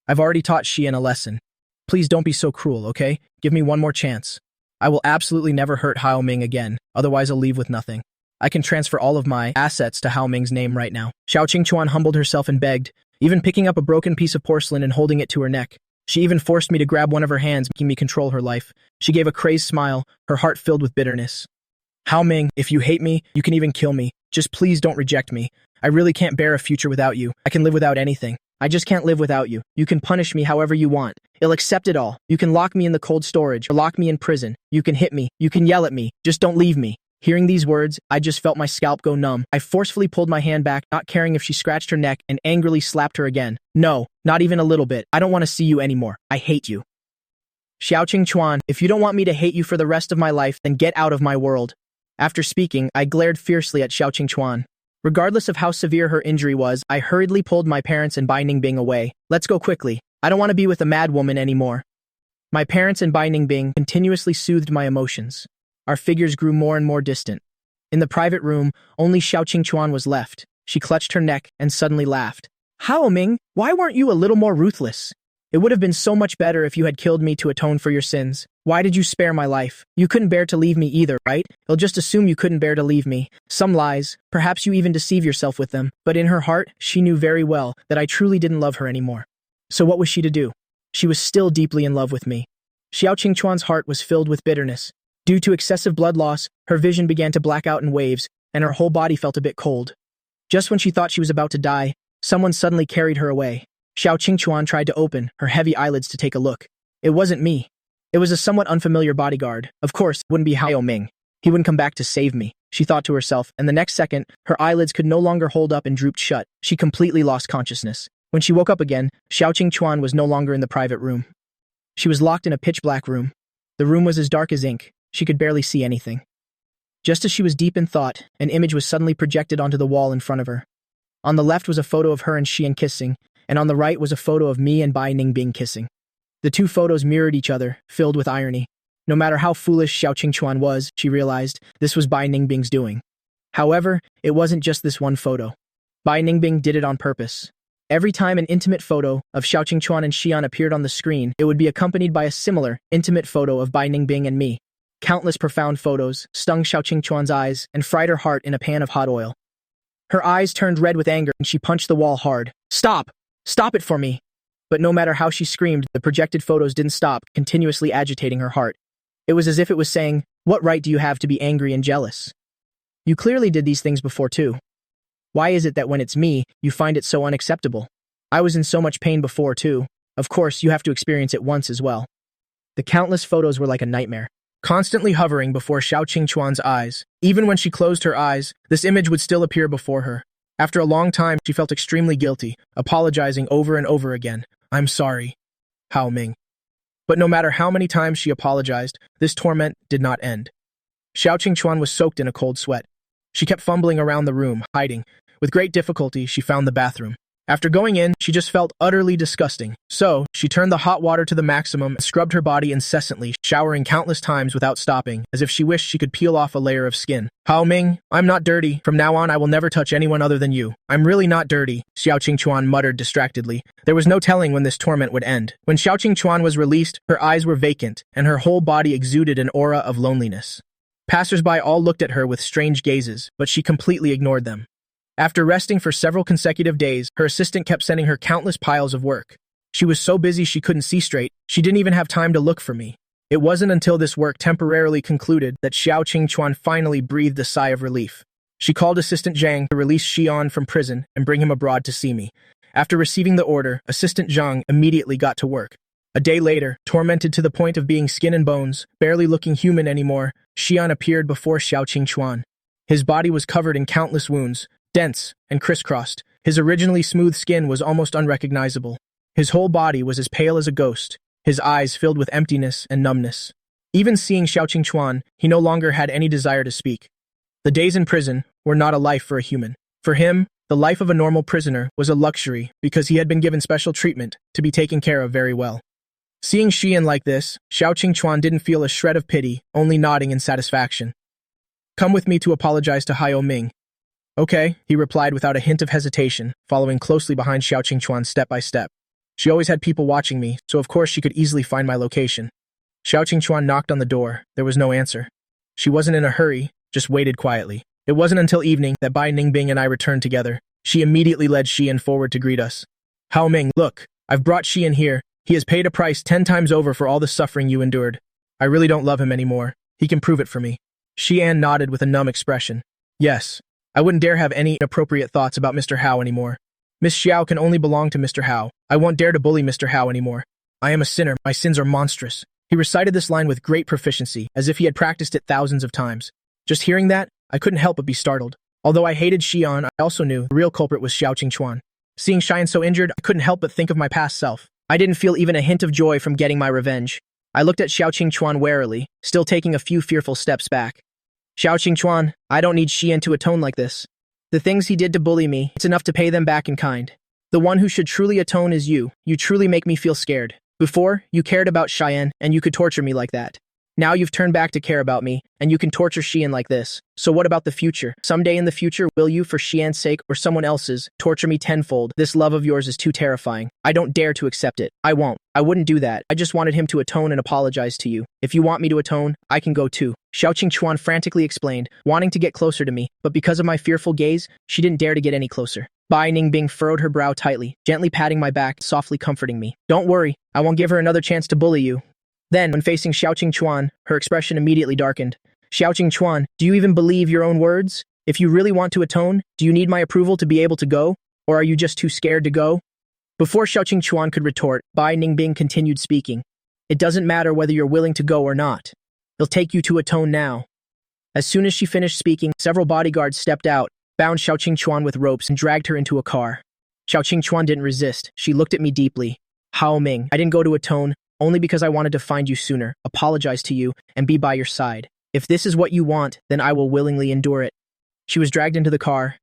I've already taught Xian a lesson. Please don't be so cruel, okay? Give me one more chance. I will absolutely never hurt Hao Ming again, otherwise I'll leave with nothing. I can transfer all of my assets to Hao Ming's name right now. Xiao Qingchuan humbled herself and begged, even picking up a broken piece of porcelain and holding it to her neck. She even forced me to grab one of her hands, making me control her life. She gave a crazed smile, her heart filled with bitterness. Hao Ming, if you hate me, you can even kill me. Just please don't reject me. I really can't bear a future without you. I can live without anything. I just can't live without you. You can punish me however you want. I'll accept it all. You can lock me in the cold storage or lock me in prison. You can hit me. You can yell at me. Just don't leave me. Hearing these words, I just felt my scalp go numb. I forcefully pulled my hand back, not caring if she scratched her neck, and angrily slapped her again. No, not even a little bit. I don't want to see you anymore. I hate you. Xiao Qingchuan, if you don't want me to hate you for the rest of my life, then get out of my world. After speaking, I glared fiercely at Xiao Qingchuan. Regardless of how severe her injury was, I hurriedly pulled my parents and Bai Ningbing away. Let's go quickly. I don't want to be with a mad woman anymore. My parents and Bai Ningbing continuously soothed my emotions. Our figures grew more and more distant. In the private room, only Xiao Qingchuan was left. She clutched her neck and suddenly laughed. Hao Ming, why weren't you a little more ruthless? It would have been so much better if you had killed me to atone for your sins. Why did you spare my life? You couldn't bear to leave me either, right? You'll just assume you couldn't bear to leave me. Some lies. Perhaps you even deceive yourself with them. But in her heart, she knew very well that I truly didn't love her anymore. So what was she to do? She was still deeply in love with me. Xiao Qingchuan's heart was filled with bitterness. Due to excessive blood loss, her vision began to black out in waves, and her whole body felt a bit cold. Just when she thought she was about to die, someone suddenly carried her away. Xiao Qingchuan tried to open her heavy eyelids to take a look. It wasn't me. It was a somewhat unfamiliar bodyguard. Of course, it wouldn't be Hao Ming. He wouldn't come back to save me, she thought to herself, and the next second, her eyelids could no longer hold up and drooped shut. She completely lost consciousness. When she woke up again, Xiao Qingchuan was no longer in the private room. She was locked in a pitch-black room. The room was as dark as ink. She could barely see anything. Just as she was deep in thought, an image was suddenly projected onto the wall in front of her. On the left was a photo of her and Xian kissing, and on the right was a photo of me and Bai Ningbing kissing. The two photos mirrored each other, filled with irony. No matter how foolish Xiao Qingchuan was, she realized this was Bai Ningbing's doing. However, it wasn't just this one photo. Bai Ningbing did it on purpose. Every time an intimate photo of Xiao Qingchuan and Xian appeared on the screen, it would be accompanied by a similar, intimate photo of Bai Ningbing and me. Countless profound photos stung Xiao Qingchuan's eyes and fried her heart in a pan of hot oil. Her eyes turned red with anger and she punched the wall hard. Stop! Stop it for me! But no matter how she screamed, the projected photos didn't stop, continuously agitating her heart. It was as if it was saying, what right do you have to be angry and jealous? You clearly did these things before too. Why is it that when it's me, you find it so unacceptable? I was in so much pain before too. Of course, you have to experience it once as well. The countless photos were like a nightmare, constantly hovering before Xiao Qingchuan's eyes. Even when she closed her eyes, this image would still appear before her. After a long time, she felt extremely guilty, apologizing over and over again. I'm sorry, Hao Ming. But no matter how many times she apologized, this torment did not end. Xiao Qingchuan was soaked in a cold sweat. She kept fumbling around the room, hiding. With great difficulty, she found the bathroom. After going in, she just felt utterly disgusting. So, she turned the hot water to the maximum and scrubbed her body incessantly, showering countless times without stopping, as if she wished she could peel off a layer of skin. Hao Ming, I'm not dirty. From now on, I will never touch anyone other than you. I'm really not dirty, Xiao Qingchuan muttered distractedly. There was no telling when this torment would end. When Xiao Qingchuan was released, her eyes were vacant, and her whole body exuded an aura of loneliness. Passers-by all looked at her with strange gazes, but she completely ignored them. After resting for several consecutive days, her assistant kept sending her countless piles of work. She was so busy she couldn't see straight. She didn't even have time to look for me. It wasn't until this work temporarily concluded that Xiao Qingchuan finally breathed a sigh of relief. She called Assistant Zhang to release Xian from prison and bring him abroad to see me. After receiving the order, Assistant Zhang immediately got to work. A day later, tormented to the point of being skin and bones, barely looking human anymore, Xian appeared before Xiao Qingchuan. His body was covered in countless wounds, dense and crisscrossed. His originally smooth skin was almost unrecognizable. His whole body was as pale as a ghost, his eyes filled with emptiness and numbness. Even seeing Xiao Qingchuan, he no longer had any desire to speak. The days in prison were not a life for a human. For him, the life of a normal prisoner was a luxury because he had been given special treatment to be taken care of very well. Seeing Xian like this, Xiao Qingchuan didn't feel a shred of pity, only nodding in satisfaction. "Come with me to apologize to Hao Ming." "Okay," he replied without a hint of hesitation, following closely behind Xiao Qingchuan step by step. She always had people watching me, so of course she could easily find my location. Xiao Qingchuan knocked on the door. There was no answer. She wasn't in a hurry, just waited quietly. It wasn't until evening that Bai Ningbing and I returned together. She immediately led Xian forward to greet us. "Hao Ming, look, I've brought Xian here. He has paid a price 10 times over for all the suffering you endured. I really don't love him anymore. He can prove it for me." Xian nodded with a numb expression. "Yes, I wouldn't dare have any inappropriate thoughts about Mr. Hao anymore. Miss Xiao can only belong to Mr. Hao. I won't dare to bully Mr. Hao anymore. I am a sinner. My sins are monstrous." He recited this line with great proficiency, as if he had practiced it thousands of times. Just hearing that, I couldn't help but be startled. Although I hated Xian, I also knew the real culprit was Xiao Qingchuan. Seeing Xian so injured, I couldn't help but think of my past self. I didn't feel even a hint of joy from getting my revenge. I looked at Xiao Qingchuan warily, still taking a few fearful steps back. "Xiao Qingchuan, I don't need Xian to atone like this. The things he did to bully me, it's enough to pay them back in kind. The one who should truly atone is you. You truly make me feel scared. Before, you cared about Xian, and you could torture me like that. Now you've turned back to care about me, and you can torture Xian like this. So what about the future? Someday in the future, will you, for Xian's sake or someone else's, torture me tenfold? This love of yours is too terrifying. I don't dare to accept it. I won't. I wouldn't do that. I just wanted him to atone and apologize to you. If you want me to atone, I can go too." Xiao Qingchuan frantically explained, wanting to get closer to me, but because of my fearful gaze, she didn't dare to get any closer. Bai Ningbing furrowed her brow tightly, gently patting my back, softly comforting me. "Don't worry, I won't give her another chance to bully you." Then, when facing Xiao Qingchuan, her expression immediately darkened. "Xiao Qingchuan, do you even believe your own words? If you really want to atone, do you need my approval to be able to go? Or are you just too scared to go?" Before Xiao Qingchuan could retort, Bai Ningbing continued speaking. "It doesn't matter whether you're willing to go or not. It'll take you to atone now." As soon as she finished speaking, several bodyguards stepped out, bound Xiao Qingchuan with ropes, and dragged her into a car. Xiao Qingchuan didn't resist. She looked at me deeply. "Hao Ming, I didn't go to atone only because I wanted to find you sooner, apologize to you, and be by your side. If this is what you want, then I will willingly endure it." She was dragged into the car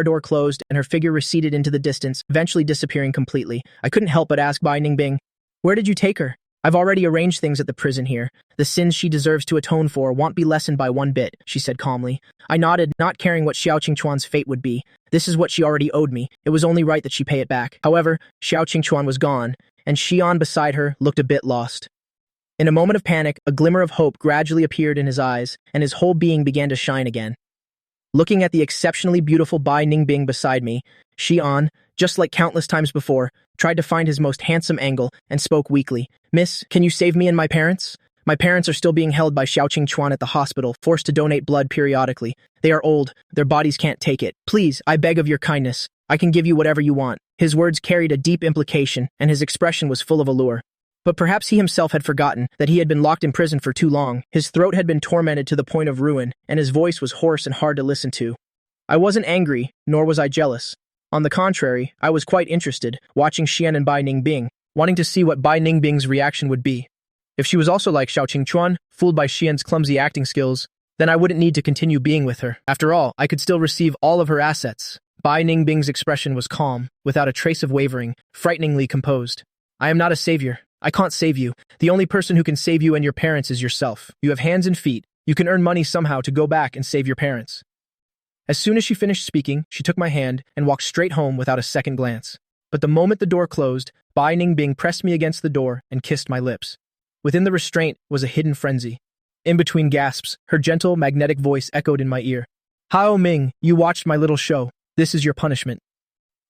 door closed, and her figure receded into the distance, eventually disappearing completely. I couldn't help but ask Bai Ningbing, "Where did you take her?" "I've already arranged things at the prison here. The sins she deserves to atone for won't be lessened by one bit," she said calmly. I nodded, not caring what Xiao Qingchuan's fate would be. This is what she already owed me. It was only right that she pay it back. However, Xiao Qingchuan was gone, and Xian beside her looked a bit lost. In a moment of panic, a glimmer of hope gradually appeared in his eyes, and his whole being began to shine again. Looking at the exceptionally beautiful Bai Ningbing beside me, Xian, just like countless times before, tried to find his most handsome angle and spoke weakly. "Miss, can you save me and my parents? My parents are still being held by Xiao Qingchuan at the hospital, forced to donate blood periodically. They are old, their bodies can't take it. Please, I beg of your kindness. I can give you whatever you want." His words carried a deep implication, and his expression was full of allure. But perhaps he himself had forgotten that he had been locked in prison for too long. His throat had been tormented to the point of ruin, and his voice was hoarse and hard to listen to. I wasn't angry, nor was I jealous. On the contrary, I was quite interested, watching Xian and Bai Ningbing, wanting to see what Bai Ningbing's reaction would be. If she was also like Xiao Qingchuan, fooled by Xian's clumsy acting skills, then I wouldn't need to continue being with her. After all, I could still receive all of her assets. Bai Ningbing's expression was calm, without a trace of wavering, frighteningly composed. "I am not a savior. I can't save you. The only person who can save you and your parents is yourself. You have hands and feet. You can earn money somehow to go back and save your parents." As soon as she finished speaking, she took my hand and walked straight home without a second glance. But the moment the door closed, Bai Ningbing pressed me against the door and kissed my lips. Within the restraint was a hidden frenzy. In between gasps, her gentle, magnetic voice echoed in my ear. "Hao Ming, you watched my little show. This is your punishment."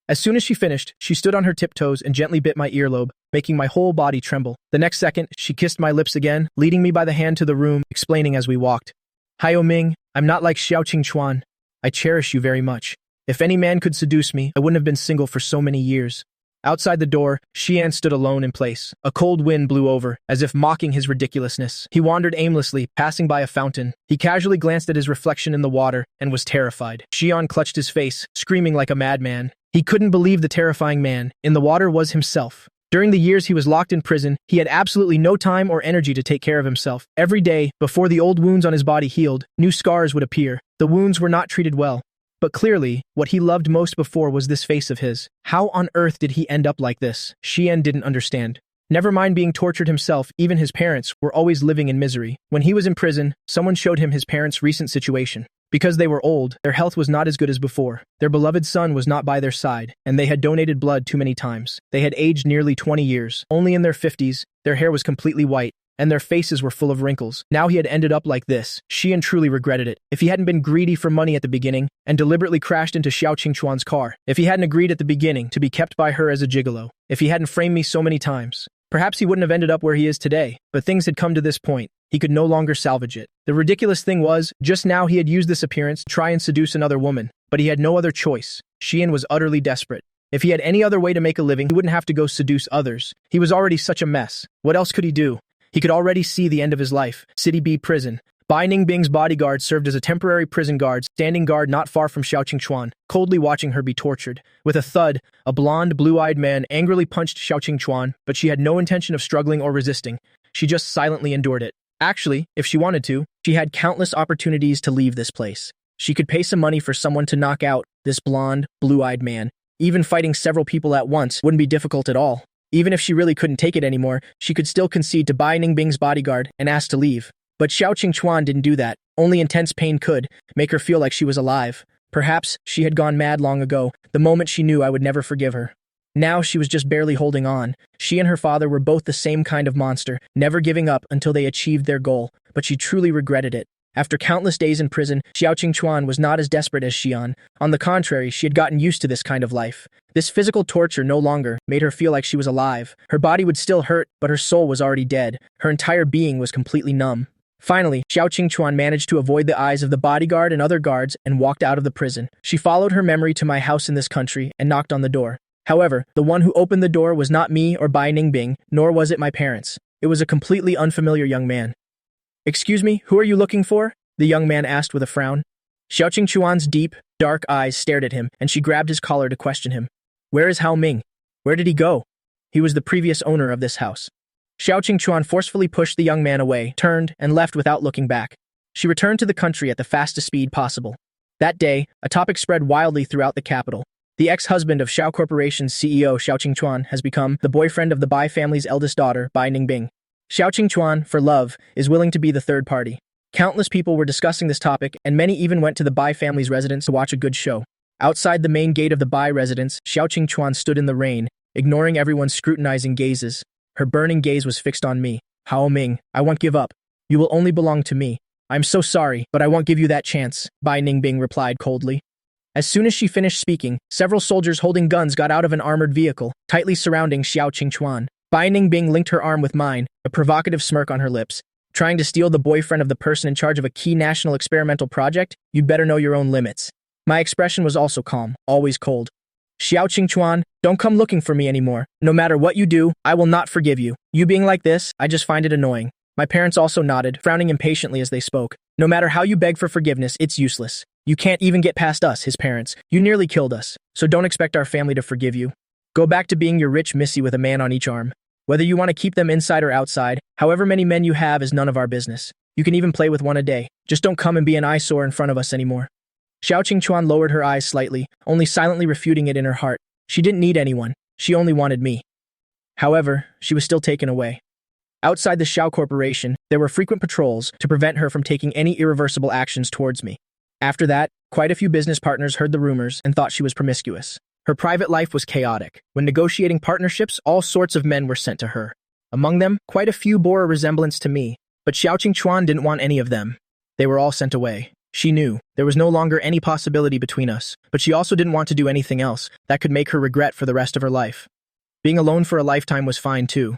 As soon as she finished, she stood on her tiptoes and gently bit my earlobe, making my whole body tremble. The next second, she kissed my lips again, leading me by the hand to the room, explaining as we walked. "Hyo Ming, I'm not like Xiao Qingchuan. I cherish you very much. If any man could seduce me, I wouldn't have been single for so many years." Outside the door, Xian stood alone in place. A cold wind blew over, as if mocking his ridiculousness. He wandered aimlessly, passing by a fountain. He casually glanced at his reflection in the water and was terrified. Xian clutched his face, screaming like a madman. He couldn't believe the terrifying man in the water was himself. During the years he was locked in prison, he had absolutely no time or energy to take care of himself. Every day, before the old wounds on his body healed, new scars would appear. The wounds were not treated well. But clearly, what he loved most before was this face of his. How on earth did he end up like this? Xian didn't understand. Never mind being tortured himself, even his parents were always living in misery. When he was in prison, someone showed him his parents' recent situation. Because they were old, their health was not as good as before. Their beloved son was not by their side, and they had donated blood too many times. They had aged nearly 20 years. Only in their 50s, their hair was completely white, and their faces were full of wrinkles. Now he had ended up like this. Xian truly regretted it. If he hadn't been greedy for money at the beginning and deliberately crashed into Xiao Qingchuan's car, if he hadn't agreed at the beginning to be kept by her as a gigolo, if he hadn't framed me so many times, perhaps he wouldn't have ended up where he is today. But things had come to this point. He could no longer salvage it. The ridiculous thing was, just now he had used this appearance to try and seduce another woman, but he had no other choice. Xian was utterly desperate. If he had any other way to make a living, he wouldn't have to go seduce others. He was already such a mess. What else could he do? He could already see the end of his life. City B prison. Bai Ningbing's bodyguard served as a temporary prison guard, standing guard not far from Xiao Qingchuan, coldly watching her be tortured. With a thud, a blonde, blue-eyed man angrily punched Xiao Qingchuan, but she had no intention of struggling or resisting. She just silently endured it. Actually, if she wanted to, she had countless opportunities to leave this place. She could pay some money for someone to knock out this blonde, blue-eyed man. Even fighting several people at once wouldn't be difficult at all. Even if she really couldn't take it anymore, she could still concede to Bai Ningbing's bodyguard and ask to leave. But Xiao Qingchuan didn't do that. Only intense pain could make her feel like she was alive. Perhaps she had gone mad long ago, the moment she knew I would never forgive her. Now she was just barely holding on. She and her father were both the same kind of monster, never giving up until they achieved their goal, but she truly regretted it. After countless days in prison, Xiao Qingchuan was not as desperate as Xian. On the contrary, she had gotten used to this kind of life. This physical torture no longer made her feel like she was alive. Her body would still hurt, but her soul was already dead. Her entire being was completely numb. Finally, Xiao Qingchuan managed to avoid the eyes of the bodyguard and other guards and walked out of the prison. She followed her memory to my house in this country and knocked on the door. However, the one who opened the door was not me or Bai Ningbing, nor was it my parents. It was a completely unfamiliar young man. "Excuse me, who are you looking for?" the young man asked with a frown. Xiao Qingchuan's deep, dark eyes stared at him, and she grabbed his collar to question him. "Where is Hao Ming? Where did he go?" He was the previous owner of this house. Xiao Qingchuan forcefully pushed the young man away, turned, and left without looking back. She returned to the country at the fastest speed possible. That day, a topic spread wildly throughout the capital. The ex-husband of Xiao Corporation's CEO, Xiao Qingchuan, has become the boyfriend of the Bai family's eldest daughter, Bai Ningbing. Xiao Qingchuan, for love, is willing to be the third party. Countless people were discussing this topic, and many even went to the Bai family's residence to watch a good show. Outside the main gate of the Bai residence, Xiao Qingchuan stood in the rain, ignoring everyone's scrutinizing gazes. Her burning gaze was fixed on me. "Hao Ming, I won't give up. You will only belong to me. I'm so sorry, but I won't give you that chance," Bai Ningbing replied coldly. As soon as she finished speaking, several soldiers holding guns got out of an armored vehicle, tightly surrounding Xiao Qingchuan. Bai Ningbing linked her arm with mine, a provocative smirk on her lips. "Trying to steal the boyfriend of the person in charge of a key national experimental project? You'd better know your own limits." My expression was also calm, always cold. "Xiao Qingchuan, don't come looking for me anymore. No matter what you do, I will not forgive you. You being like this, I just find it annoying." My parents also nodded, frowning impatiently as they spoke. "No matter how you beg for forgiveness, it's useless. You can't even get past us, his parents. You nearly killed us, so don't expect our family to forgive you. Go back to being your rich missy with a man on each arm. Whether you want to keep them inside or outside, however many men you have is none of our business. You can even play with one a day. Just don't come and be an eyesore in front of us anymore." Xiao Qingchuan lowered her eyes slightly, only silently refuting it in her heart. She didn't need anyone. She only wanted me. However, she was still taken away. Outside the Xiao Corporation, there were frequent patrols to prevent her from taking any irreversible actions towards me. After that, quite a few business partners heard the rumors and thought she was promiscuous. Her private life was chaotic. When negotiating partnerships, all sorts of men were sent to her. Among them, quite a few bore a resemblance to me, but Xiao Qingchuan didn't want any of them. They were all sent away. She knew there was no longer any possibility between us, but she also didn't want to do anything else that could make her regret for the rest of her life. Being alone for a lifetime was fine too.